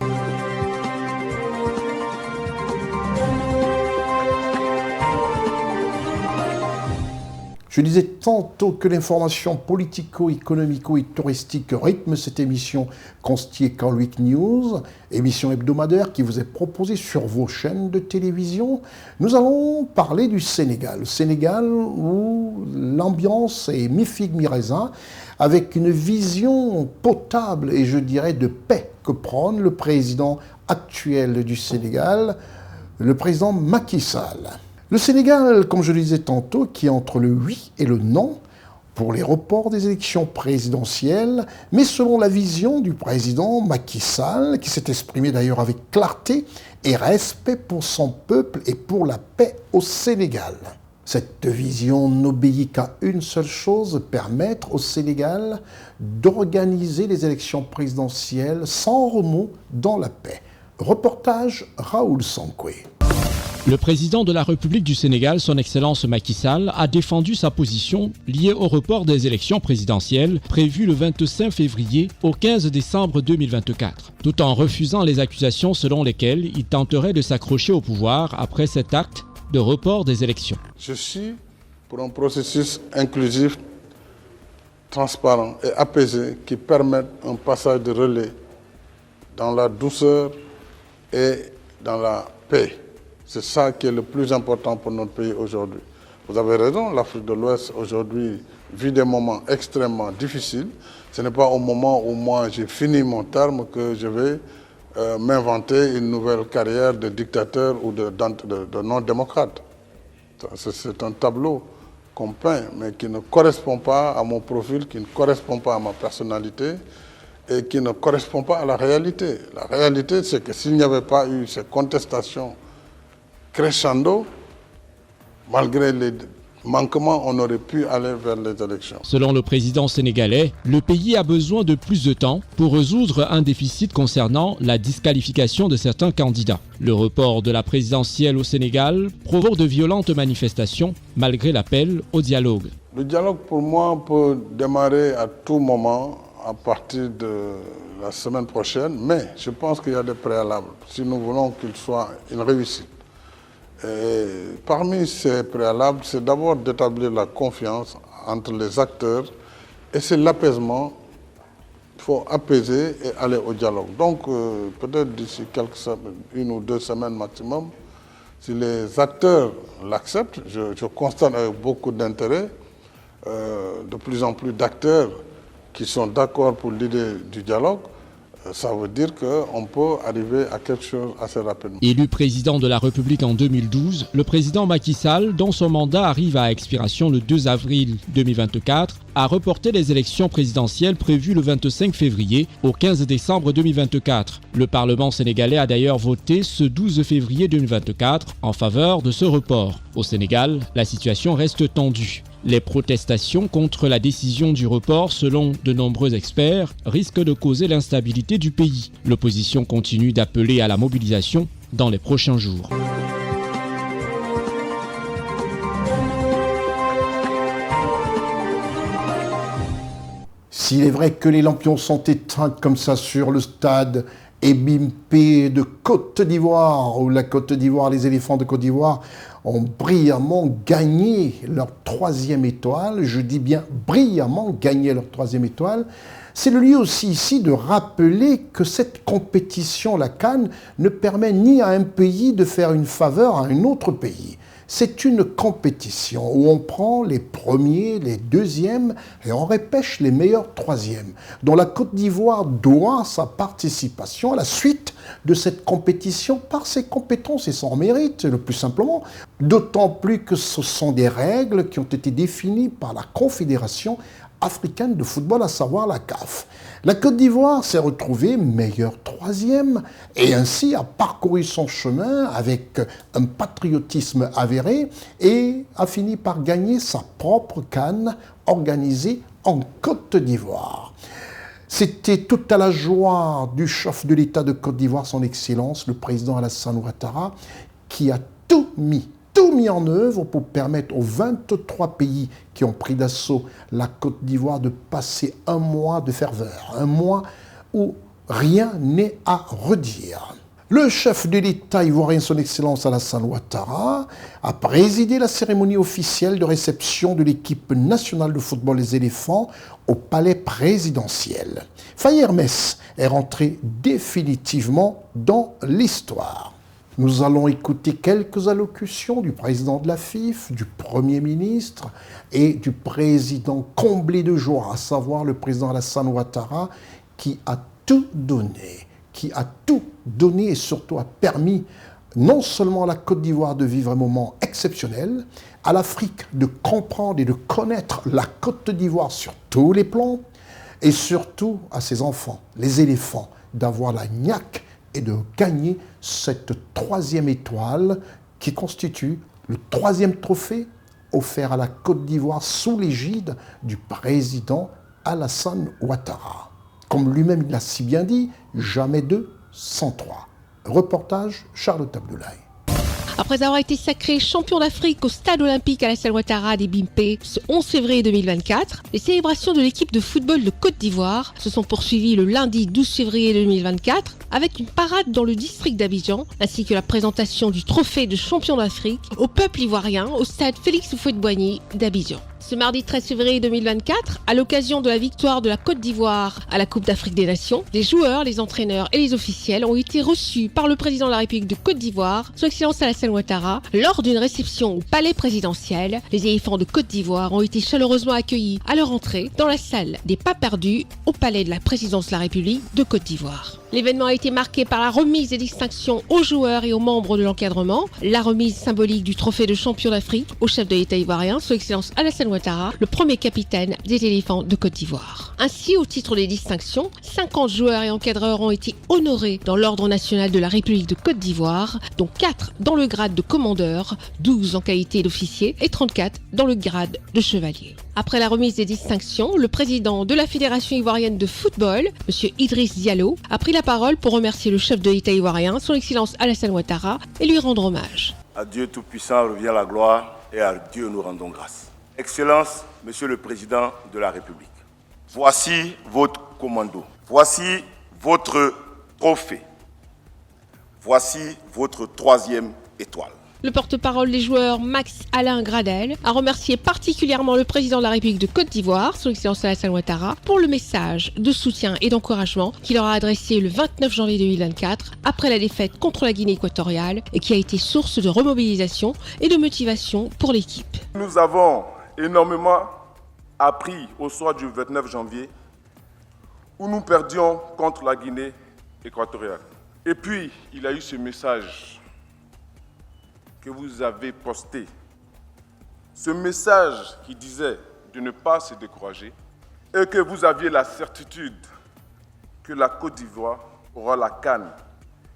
Je disais tantôt que l'information politico-économico et touristique rythme cette émission constituée Week News, émission hebdomadaire qui vous est proposée sur vos chaînes de télévision. Nous allons parler du Sénégal. Le Sénégal où l'ambiance est mi-figue, mi-raisin, avec une vision potable et je dirais de paix que prône le président actuel du Sénégal, le président Macky Sall. Le Sénégal, comme je le disais tantôt, qui est entre le oui et le non pour les reports des élections présidentielles, mais selon la vision du président Macky Sall, qui s'est exprimé d'ailleurs avec clarté et respect pour son peuple et pour la paix au Sénégal. Cette vision n'obéit qu'à une seule chose, permettre au Sénégal d'organiser les élections présidentielles sans remous dans la paix. Reportage Raoul Sankoué. Le président de la République du Sénégal, son Excellence Macky Sall, a défendu sa position liée au report des élections présidentielles prévues le 25 février au 15 décembre 2024, tout en refusant les accusations selon lesquelles il tenterait de s'accrocher au pouvoir après cet acte de report des élections. Je suis pour un processus inclusif, transparent et apaisé qui permette un passage de relais dans la douceur et dans la paix. C'est ça qui est le plus important pour notre pays aujourd'hui. Vous avez raison, l'Afrique de l'Ouest aujourd'hui vit des moments extrêmement difficiles. Ce n'est pas au moment où moi j'ai fini mon terme que je vais m'inventer une nouvelle carrière de dictateur ou de non-démocrate. C'est un tableau qu'on peint, mais qui ne correspond pas à mon profil, qui ne correspond pas à ma personnalité et qui ne correspond pas à la réalité. La réalité, c'est que s'il n'y avait pas eu ces contestations crescendo, malgré les manquement, on aurait pu aller vers les élections. Selon le président sénégalais, le pays a besoin de plus de temps pour résoudre un déficit concernant la disqualification de certains candidats. Le report de la présidentielle au Sénégal provoque de violentes manifestations malgré l'appel au dialogue. Le dialogue, pour moi, peut démarrer à tout moment à partir de la semaine prochaine, mais je pense qu'il y a des préalables si nous voulons qu'il soit une réussite. Et parmi ces préalables, c'est d'abord d'établir la confiance entre les acteurs et c'est l'apaisement. Il faut apaiser et aller au dialogue. Donc peut-être d'ici quelques semaines, 1 ou 2 semaines maximum, si les acteurs l'acceptent, je constate avec beaucoup d'intérêt de plus en plus d'acteurs qui sont d'accord pour l'idée du dialogue. Ça veut dire qu'on peut arriver à quelque chose assez rapidement. Élu président de la République en 2012, le président Macky Sall, dont son mandat arrive à expiration le 2 avril 2024, a reporté les élections présidentielles prévues le 25 février au 15 décembre 2024. Le Parlement sénégalais a d'ailleurs voté ce 12 février 2024 en faveur de ce report. Au Sénégal, la situation reste tendue. Les protestations contre la décision du report, selon de nombreux experts, risquent de causer l'instabilité du pays. L'opposition continue d'appeler à la mobilisation dans les prochains jours. S'il est vrai que les lampions sont éteints comme ça sur le stade Ebimpe de Côte d'Ivoire, où la Côte d'Ivoire, les éléphants de Côte d'Ivoire ont brillamment gagné leur 3e étoile, je dis bien brillamment gagné leur 3e étoile, c'est le lieu aussi ici de rappeler que cette compétition, la CAN, ne permet ni à un pays de faire une faveur à un autre pays. C'est une compétition où on prend les premiers, les deuxièmes et on repêche les meilleurs troisièmes, dont la Côte d'Ivoire doit sa participation à la suite de cette compétition par ses compétences et son mérite, le plus simplement. D'autant plus que ce sont des règles qui ont été définies par la Confédération africaine de football, à savoir la CAF. La Côte d'Ivoire s'est retrouvée meilleure troisième et ainsi a parcouru son chemin avec un patriotisme avéré et a fini par gagner sa propre CAN organisée en Côte d'Ivoire. C'était toute à la joie du chef de l'État de Côte d'Ivoire, son Excellence, le président Alassane Ouattara, qui a tout mis en œuvre pour permettre aux 23 pays qui ont pris d'assaut la Côte d'Ivoire de passer un mois de ferveur, un mois où rien n'est à redire. Le chef de l'État ivoirien, son Excellence Alassane Ouattara, a présidé la cérémonie officielle de réception de l'équipe nationale de football des éléphants au palais présidentiel. Faye Hermès est rentré définitivement dans l'histoire. Nous allons écouter quelques allocutions du président de la FIF, du Premier ministre et du président comblé de joie, à savoir le président Alassane Ouattara, qui a tout donné et surtout a permis non seulement à la Côte d'Ivoire de vivre un moment exceptionnel, à l'Afrique de comprendre et de connaître la Côte d'Ivoire sur tous les plans, et surtout à ses enfants, les éléphants, d'avoir la niaque et de gagner cette 3e étoile qui constitue le 3e trophée offert à la Côte d'Ivoire sous l'égide du président Alassane Ouattara. Comme lui-même l'a si bien dit, jamais 2 sans 3. Reportage Charlotte Abdoulaye. Après avoir été sacré champion d'Afrique au stade olympique Alassane Ouattara des Bimpe ce 11 février 2024, les célébrations de l'équipe de football de Côte d'Ivoire se sont poursuivies le lundi 12 février 2024 avec une parade dans le district d'Abidjan ainsi que la présentation du trophée de champion d'Afrique au peuple ivoirien au stade Félix Houphouët-Boigny d'Abidjan. Ce mardi 13 février 2024, à l'occasion de la victoire de la Côte d'Ivoire à la Coupe d'Afrique des Nations, les joueurs, les entraîneurs et les officiels ont été reçus par le président de la République de Côte d'Ivoire, son Excellence Alassane Ouattara, lors d'une réception au palais présidentiel. Les éléphants de Côte d'Ivoire ont été chaleureusement accueillis à leur entrée dans la salle des Pas Perdus au palais de la présidence de la République de Côte d'Ivoire. L'événement a été marqué par la remise des distinctions aux joueurs et aux membres de l'encadrement, la remise symbolique du trophée de champion d'Afrique au chef de l'État ivoirien, son Excellence Alassane Ouattara, Ouattara, le premier capitaine des éléphants de Côte d'Ivoire. Ainsi, au titre des distinctions, 50 joueurs et encadreurs ont été honorés dans l'Ordre national de la République de Côte d'Ivoire, dont 4 dans le grade de commandeur, 12 en qualité d'officier et 34 dans le grade de chevalier. Après la remise des distinctions, le président de la Fédération ivoirienne de football, M. Idriss Diallo, a pris la parole pour remercier le chef de l'État ivoirien, son Excellence Alassane Ouattara, et lui rendre hommage. À Dieu Tout-Puissant revient la gloire et à Dieu nous rendons grâce. Excellence, Monsieur le Président de la République, voici votre commando, voici votre trophée, voici votre 3e étoile. Le porte-parole des joueurs, Max Alain Gradel, a remercié particulièrement le président de la République de Côte d'Ivoire, son Excellence Alassane Ouattara, pour le message de soutien et d'encouragement qu'il leur a adressé le 29 janvier 2024 après la défaite contre la Guinée équatoriale et qui a été source de remobilisation et de motivation pour l'équipe. Nous avons énormément appris au soir du 29 janvier où nous perdions contre la Guinée équatoriale. Et puis, il y a eu ce message que vous avez posté, ce message qui disait de ne pas se décourager et que vous aviez la certitude que la Côte d'Ivoire aura la CAN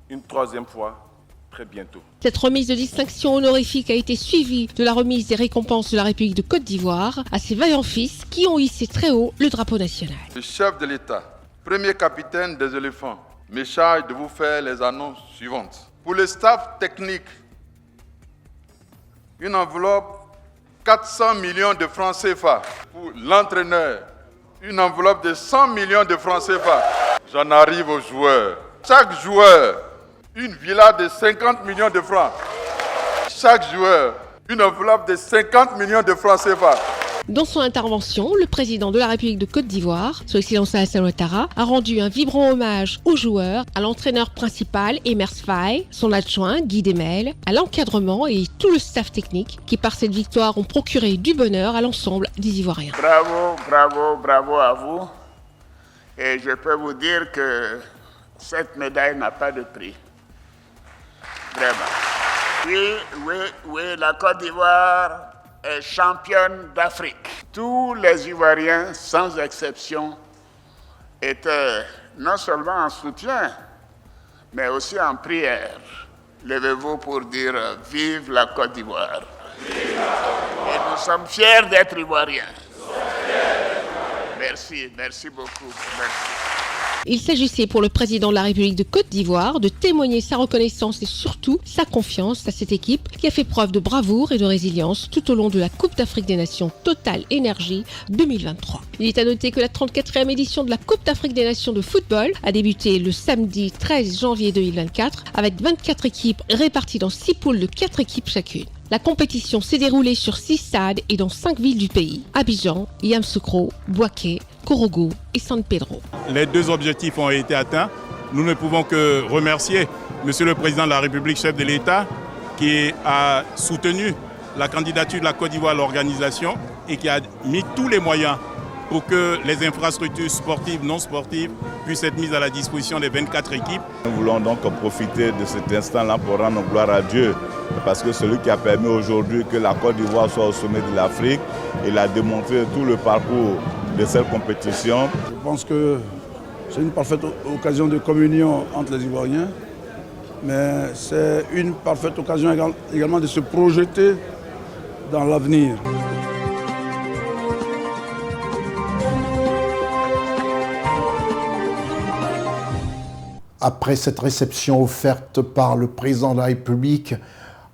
une 3e fois très bientôt. Cette remise de distinction honorifique a été suivie de la remise des récompenses de la République de Côte d'Ivoire à ses vaillants fils qui ont hissé très haut le drapeau national. Le chef de l'État, premier capitaine des éléphants, me charge de vous faire les annonces suivantes. Pour le staff technique, une enveloppe 400 millions de francs CFA. Pour l'entraîneur, une enveloppe de 100 millions de francs CFA. J'en arrive aux joueurs. Chaque joueur, une villa de 50 millions de francs. Chaque joueur, une enveloppe de 50 millions de francs CFA. Dans son intervention, le président de la République de Côte d'Ivoire, son Excellence Alassane Ouattara, a rendu un vibrant hommage aux joueurs, à l'entraîneur principal Emers Faye, son adjoint Guy Demel, à l'encadrement et tout le staff technique qui par cette victoire ont procuré du bonheur à l'ensemble des Ivoiriens. Bravo, bravo, bravo à vous. Et je peux vous dire que cette médaille n'a pas de prix. Vraiment. Oui, la Côte d'Ivoire est championne d'Afrique. Tous les Ivoiriens, sans exception, étaient non seulement en soutien, mais aussi en prière. Levez-vous pour dire « Vive la Côte d'Ivoire ». Et nous sommes fiers d'être Ivoiriens. Merci beaucoup. Merci. Il s'agissait pour le président de la République de Côte d'Ivoire de témoigner sa reconnaissance et surtout sa confiance à cette équipe qui a fait preuve de bravoure et de résilience tout au long de la Coupe d'Afrique des Nations Total Energy 2023. Il est à noter que la 34e édition de la Coupe d'Afrique des Nations de football a débuté le samedi 13 janvier 2024 avec 24 équipes réparties dans 6 poules de 4 équipes chacune. La compétition s'est déroulée sur 6 stades et dans 5 villes du pays, Abidjan, Yamoussoukro, Bouaké, Korogo et San Pedro. Les 2 objectifs ont été atteints. Nous ne pouvons que remercier Monsieur le Président de la République, chef de l'État, qui a soutenu la candidature de la Côte d'Ivoire à l'organisation et qui a mis tous les moyens pour que les infrastructures sportives, non sportives, puissent être mises à la disposition des 24 équipes. Nous voulons donc profiter de cet instant-là pour rendre gloire à Dieu, parce que celui qui a permis aujourd'hui que la Côte d'Ivoire soit au sommet de l'Afrique, il a démontré tout le parcours de cette compétition. Je pense que c'est une parfaite occasion de communion entre les Ivoiriens, mais c'est une parfaite occasion également de se projeter dans l'avenir. Après cette réception offerte par le président de la République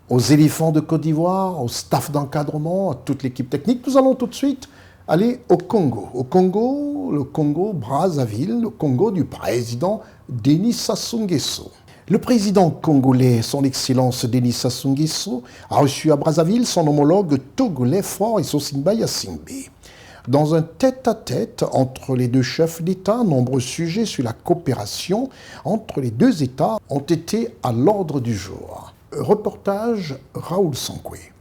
aux éléphants de Côte d'Ivoire, au staff d'encadrement, à toute l'équipe technique, nous allons tout de suite aller au Congo. Le Congo Brazzaville, le Congo du président Denis Sassou Nguesso. Le président congolais, son Excellence Denis Sassou Nguesso, a reçu à Brazzaville son homologue togolais Faure Essosinba Yassingbe. Dans un tête-à-tête entre les 2 chefs d'État, nombreux sujets sur la coopération entre les 2 États ont été à l'ordre du jour. Reportage Raoul Sankoué.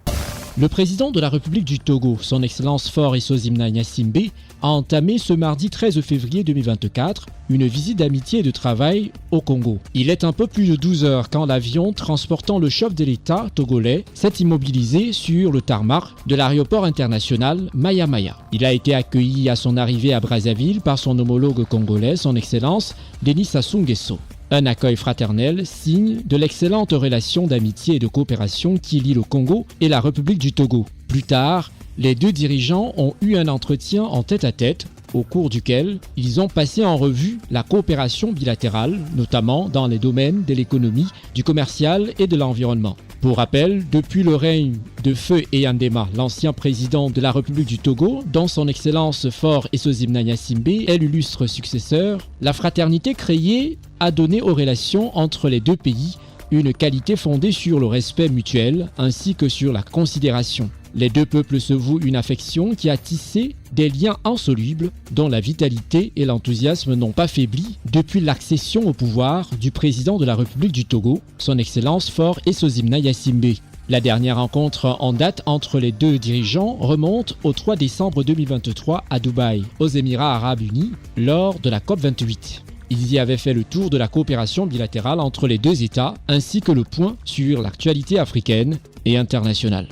Le président de la République du Togo, son Excellence Faure Essosimna Gnassingbé, a entamé ce mardi 13 février 2024 une visite d'amitié et de travail au Congo. Il est un peu plus de 12 heures quand l'avion transportant le chef de l'État togolais s'est immobilisé sur le tarmac de l'aéroport international Maya Maya. Il a été accueilli à son arrivée à Brazzaville par son homologue congolais, son Excellence Denis Sassou Nguesso. Un accueil fraternel, signe de l'excellente relation d'amitié et de coopération qui lie le Congo et la République du Togo. Plus tard, les deux dirigeants ont eu un entretien en tête-à-tête, au cours duquel ils ont passé en revue la coopération bilatérale, notamment dans les domaines de l'économie, du commercial et de l'environnement. Pour rappel, depuis le règne de Feu Eyandema, l'ancien président de la République du Togo, dont son Excellence Faure Essosimna Gnassingbé est l'illustre successeur, la fraternité créée a donné aux relations entre les deux pays une qualité fondée sur le respect mutuel ainsi que sur la considération. Les deux peuples se vouent une affection qui a tissé des liens insolubles dont la vitalité et l'enthousiasme n'ont pas faibli depuis l'accession au pouvoir du président de la République du Togo, son Excellence Faure Essosimna Gnassingbé. La dernière rencontre en date entre les deux dirigeants remonte au 3 décembre 2023 à Dubaï, aux Émirats arabes unis, lors de la COP28. Ils y avaient fait le tour de la coopération bilatérale entre les deux États ainsi que le point sur l'actualité africaine et internationale.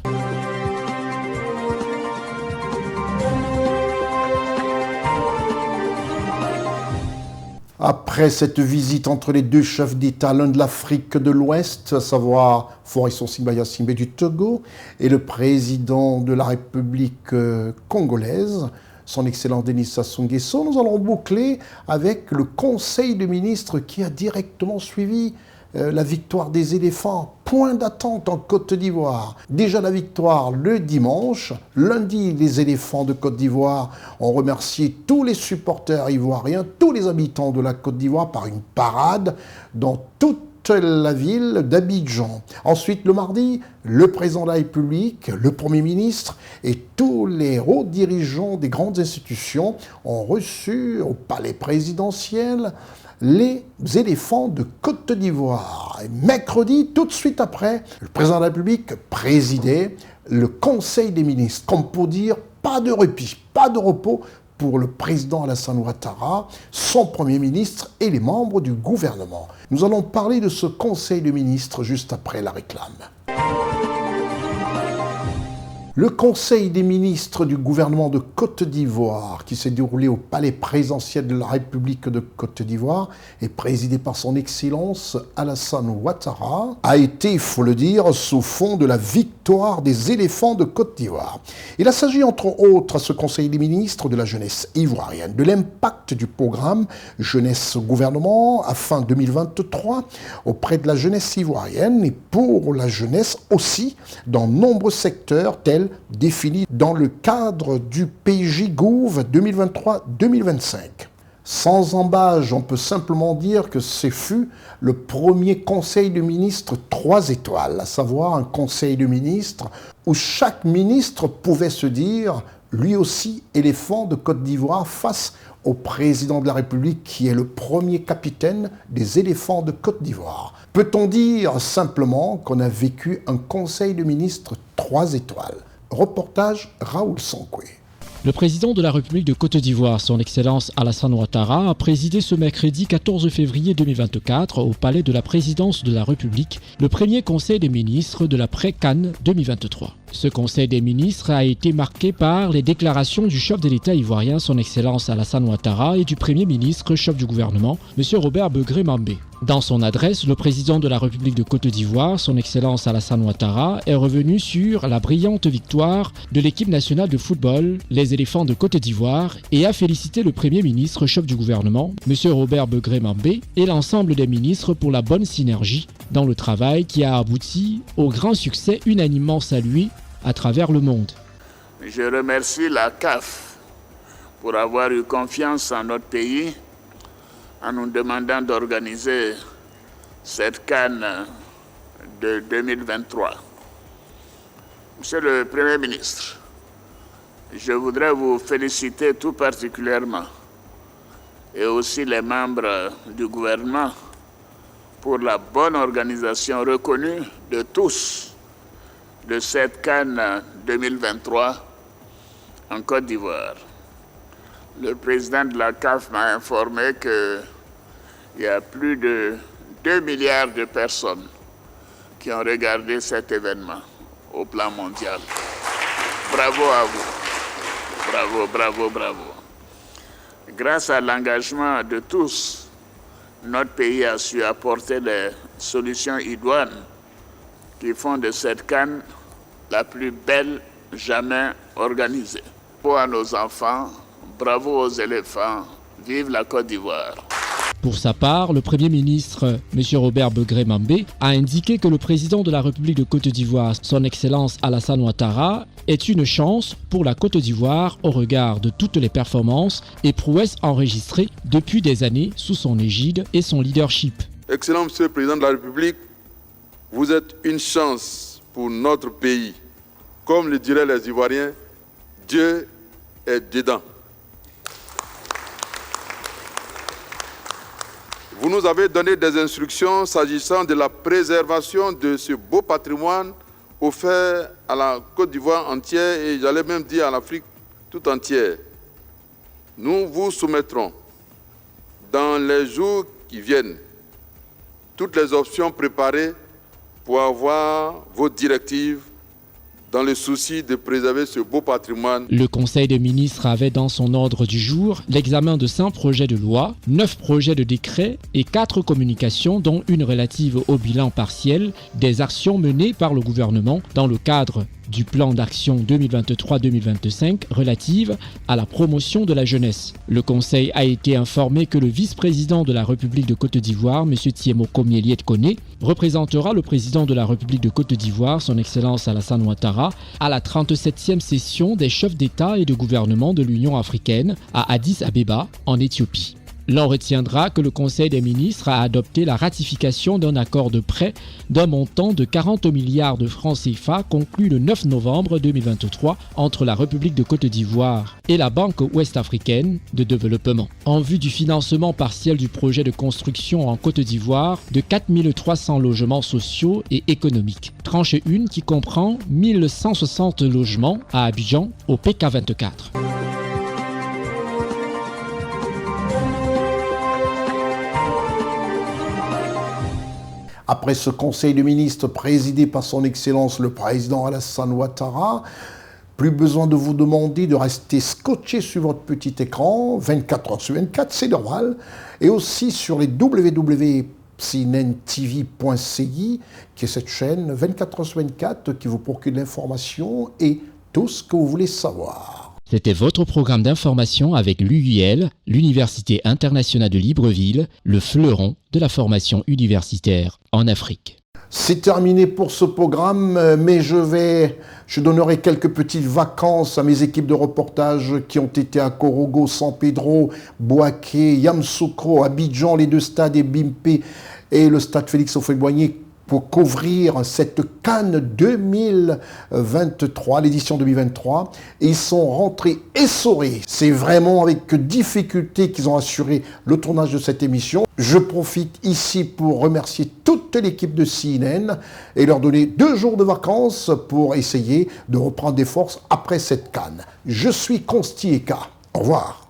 Après cette visite entre les deux chefs d'État, l'un de l'Afrique de l'Ouest, à savoir Faure Essosimna Gnassingbé du Togo, et le président de la République congolaise, son Excellence Denis Sassou Nguesso, nous allons boucler avec le Conseil des ministres qui a directement suivi la victoire des éléphants. Point d'attente en Côte d'Ivoire. Déjà la victoire le dimanche. Lundi, les éléphants de Côte d'Ivoire ont remercié tous les supporters ivoiriens, tous les habitants de la Côte d'Ivoire par une parade dans toute la ville d'Abidjan. Ensuite, le mardi, le président de la République, le Premier ministre et tous les hauts dirigeants des grandes institutions ont reçu au palais présidentiel les éléphants de Côte d'Ivoire. Et mercredi, tout de suite après, le président de la République présidait le Conseil des ministres, comme pour dire pas de répit, pas de repos pour le président Alassane Ouattara, son Premier ministre et les membres du gouvernement. Nous allons parler de ce Conseil des ministres juste après la réclame. Le Conseil des ministres du gouvernement de Côte d'Ivoire, qui s'est déroulé au palais présidentiel de la République de Côte d'Ivoire et présidé par son Excellence Alassane Ouattara, a été, il faut le dire, sous fond de la victoire des éléphants de Côte d'Ivoire. Il a s'agi entre autres à ce Conseil des ministres de la jeunesse ivoirienne, de l'impact du programme Jeunesse Gouvernement à fin 2023 auprès de la jeunesse ivoirienne et pour la jeunesse aussi dans nombreux secteurs tels définis dans le cadre du PJ Gouv 2023-2025. Sans embâge, on peut simplement dire que ce fut le premier Conseil de ministres 3 étoiles, à savoir un Conseil de ministres où chaque ministre pouvait se dire, lui aussi, éléphant de Côte d'Ivoire face au président de la République qui est le premier capitaine des éléphants de Côte d'Ivoire. Peut-on dire simplement qu'on a vécu un Conseil de ministres 3 étoiles? Reportage Raoul Sankoué. Le président de la République de Côte d'Ivoire, son Excellence Alassane Ouattara, a présidé ce mercredi 14 février 2024 au palais de la présidence de la République le premier conseil des ministres de l'après-Cannes 2023. Ce conseil des ministres a été marqué par les déclarations du chef de l'État ivoirien, son Excellence Alassane Ouattara, et du Premier ministre, chef du gouvernement, M. Robert Begré-Mambé. Dans son adresse, le président de la République de Côte d'Ivoire, son Excellence Alassane Ouattara, est revenu sur la brillante victoire de l'équipe nationale de football, les éléphants de Côte d'Ivoire, et a félicité le Premier ministre, chef du gouvernement, M. Robert Begré-Mambé, et l'ensemble des ministres pour la bonne synergie dans le travail qui a abouti au grand succès unanimement salué à travers le monde. Je remercie la CAF pour avoir eu confiance en notre pays en nous demandant d'organiser cette CAN de 2023. Monsieur le Premier ministre, je voudrais vous féliciter tout particulièrement et aussi les membres du gouvernement pour la bonne organisation reconnue de tous de cette CAN 2023 en Côte d'Ivoire. Le président de la CAF m'a informé qu'il y a plus de 2 milliards de personnes qui ont regardé cet événement au plan mondial. Bravo à vous. Bravo, bravo, bravo. Grâce à l'engagement de tous, notre pays a su apporter les solutions idoines qui font de cette CAN la plus belle jamais organisée. Bravo à nos enfants, bravo aux éléphants, vive la Côte d'Ivoire. Pour sa part, le Premier ministre, M. Robert Begré-Mambé, a indiqué que le président de la République de Côte d'Ivoire, son Excellence Alassane Ouattara, est une chance pour la Côte d'Ivoire au regard de toutes les performances et prouesses enregistrées depuis des années sous son égide et son leadership. Excellent Monsieur le Président de la République, vous êtes une chance pour notre pays. Comme le diraient les Ivoiriens, Dieu est dedans. Vous nous avez donné des instructions s'agissant de la préservation de ce beau patrimoine offert à la Côte d'Ivoire entière et j'allais même dire à l'Afrique tout entière. Nous vous soumettrons dans les jours qui viennent toutes les options préparées pour avoir vos directives dans le souci de préserver ce beau patrimoine. Le Conseil des ministres avait dans son ordre du jour l'examen de 5 projets de loi, 9 projets de décret et 4 communications dont une relative au bilan partiel des actions menées par le gouvernement dans le cadre du plan d'action 2023-2025 relative à la promotion de la jeunesse. Le Conseil a été informé que le vice-président de la République de Côte d'Ivoire, M. Thiemoko Mieliet-Koné, représentera le président de la République de Côte d'Ivoire, son Excellence Alassane Ouattara, à la 37e session des chefs d'État et de gouvernement de l'Union africaine à Addis Abeba, en Éthiopie. L'on retiendra que le Conseil des ministres a adopté la ratification d'un accord de prêt d'un montant de 40 milliards de francs CFA conclu le 9 novembre 2023 entre la République de Côte d'Ivoire et la Banque ouest-africaine de développement, en vue du financement partiel du projet de construction en Côte d'Ivoire de 4300 logements sociaux et économiques. Tranche 1 qui comprend 1160 logements à Abidjan au PK24. Après ce conseil de ministres présidé par son Excellence le Président Alassane Ouattara, plus besoin de vous demander de rester scotché sur votre petit écran 24 heures sur 24, c'est normal, et aussi sur les www.cnnetv.ci, qui est cette chaîne 24 heures sur 24 qui vous procure de l'information et tout ce que vous voulez savoir. C'était votre programme d'information avec l'UIL, l'Université internationale de Libreville, le fleuron de la formation universitaire en Afrique. C'est terminé pour ce programme, mais je donnerai quelques petites vacances à mes équipes de reportage qui ont été à Korogo, San Pedro, Bouaké, Yamoussoukro, Abidjan, les 2 stades et Bimpé et le stade Félix Houphouët-Boigny pour couvrir cette CAN 2023, l'édition 2023. Et ils sont rentrés essorés. C'est vraiment avec difficulté qu'ils ont assuré le tournage de cette émission. Je profite ici pour remercier toute l'équipe de CNN et leur donner 2 jours de vacances pour essayer de reprendre des forces après cette CAN. Je suis Consti Eka. Au revoir.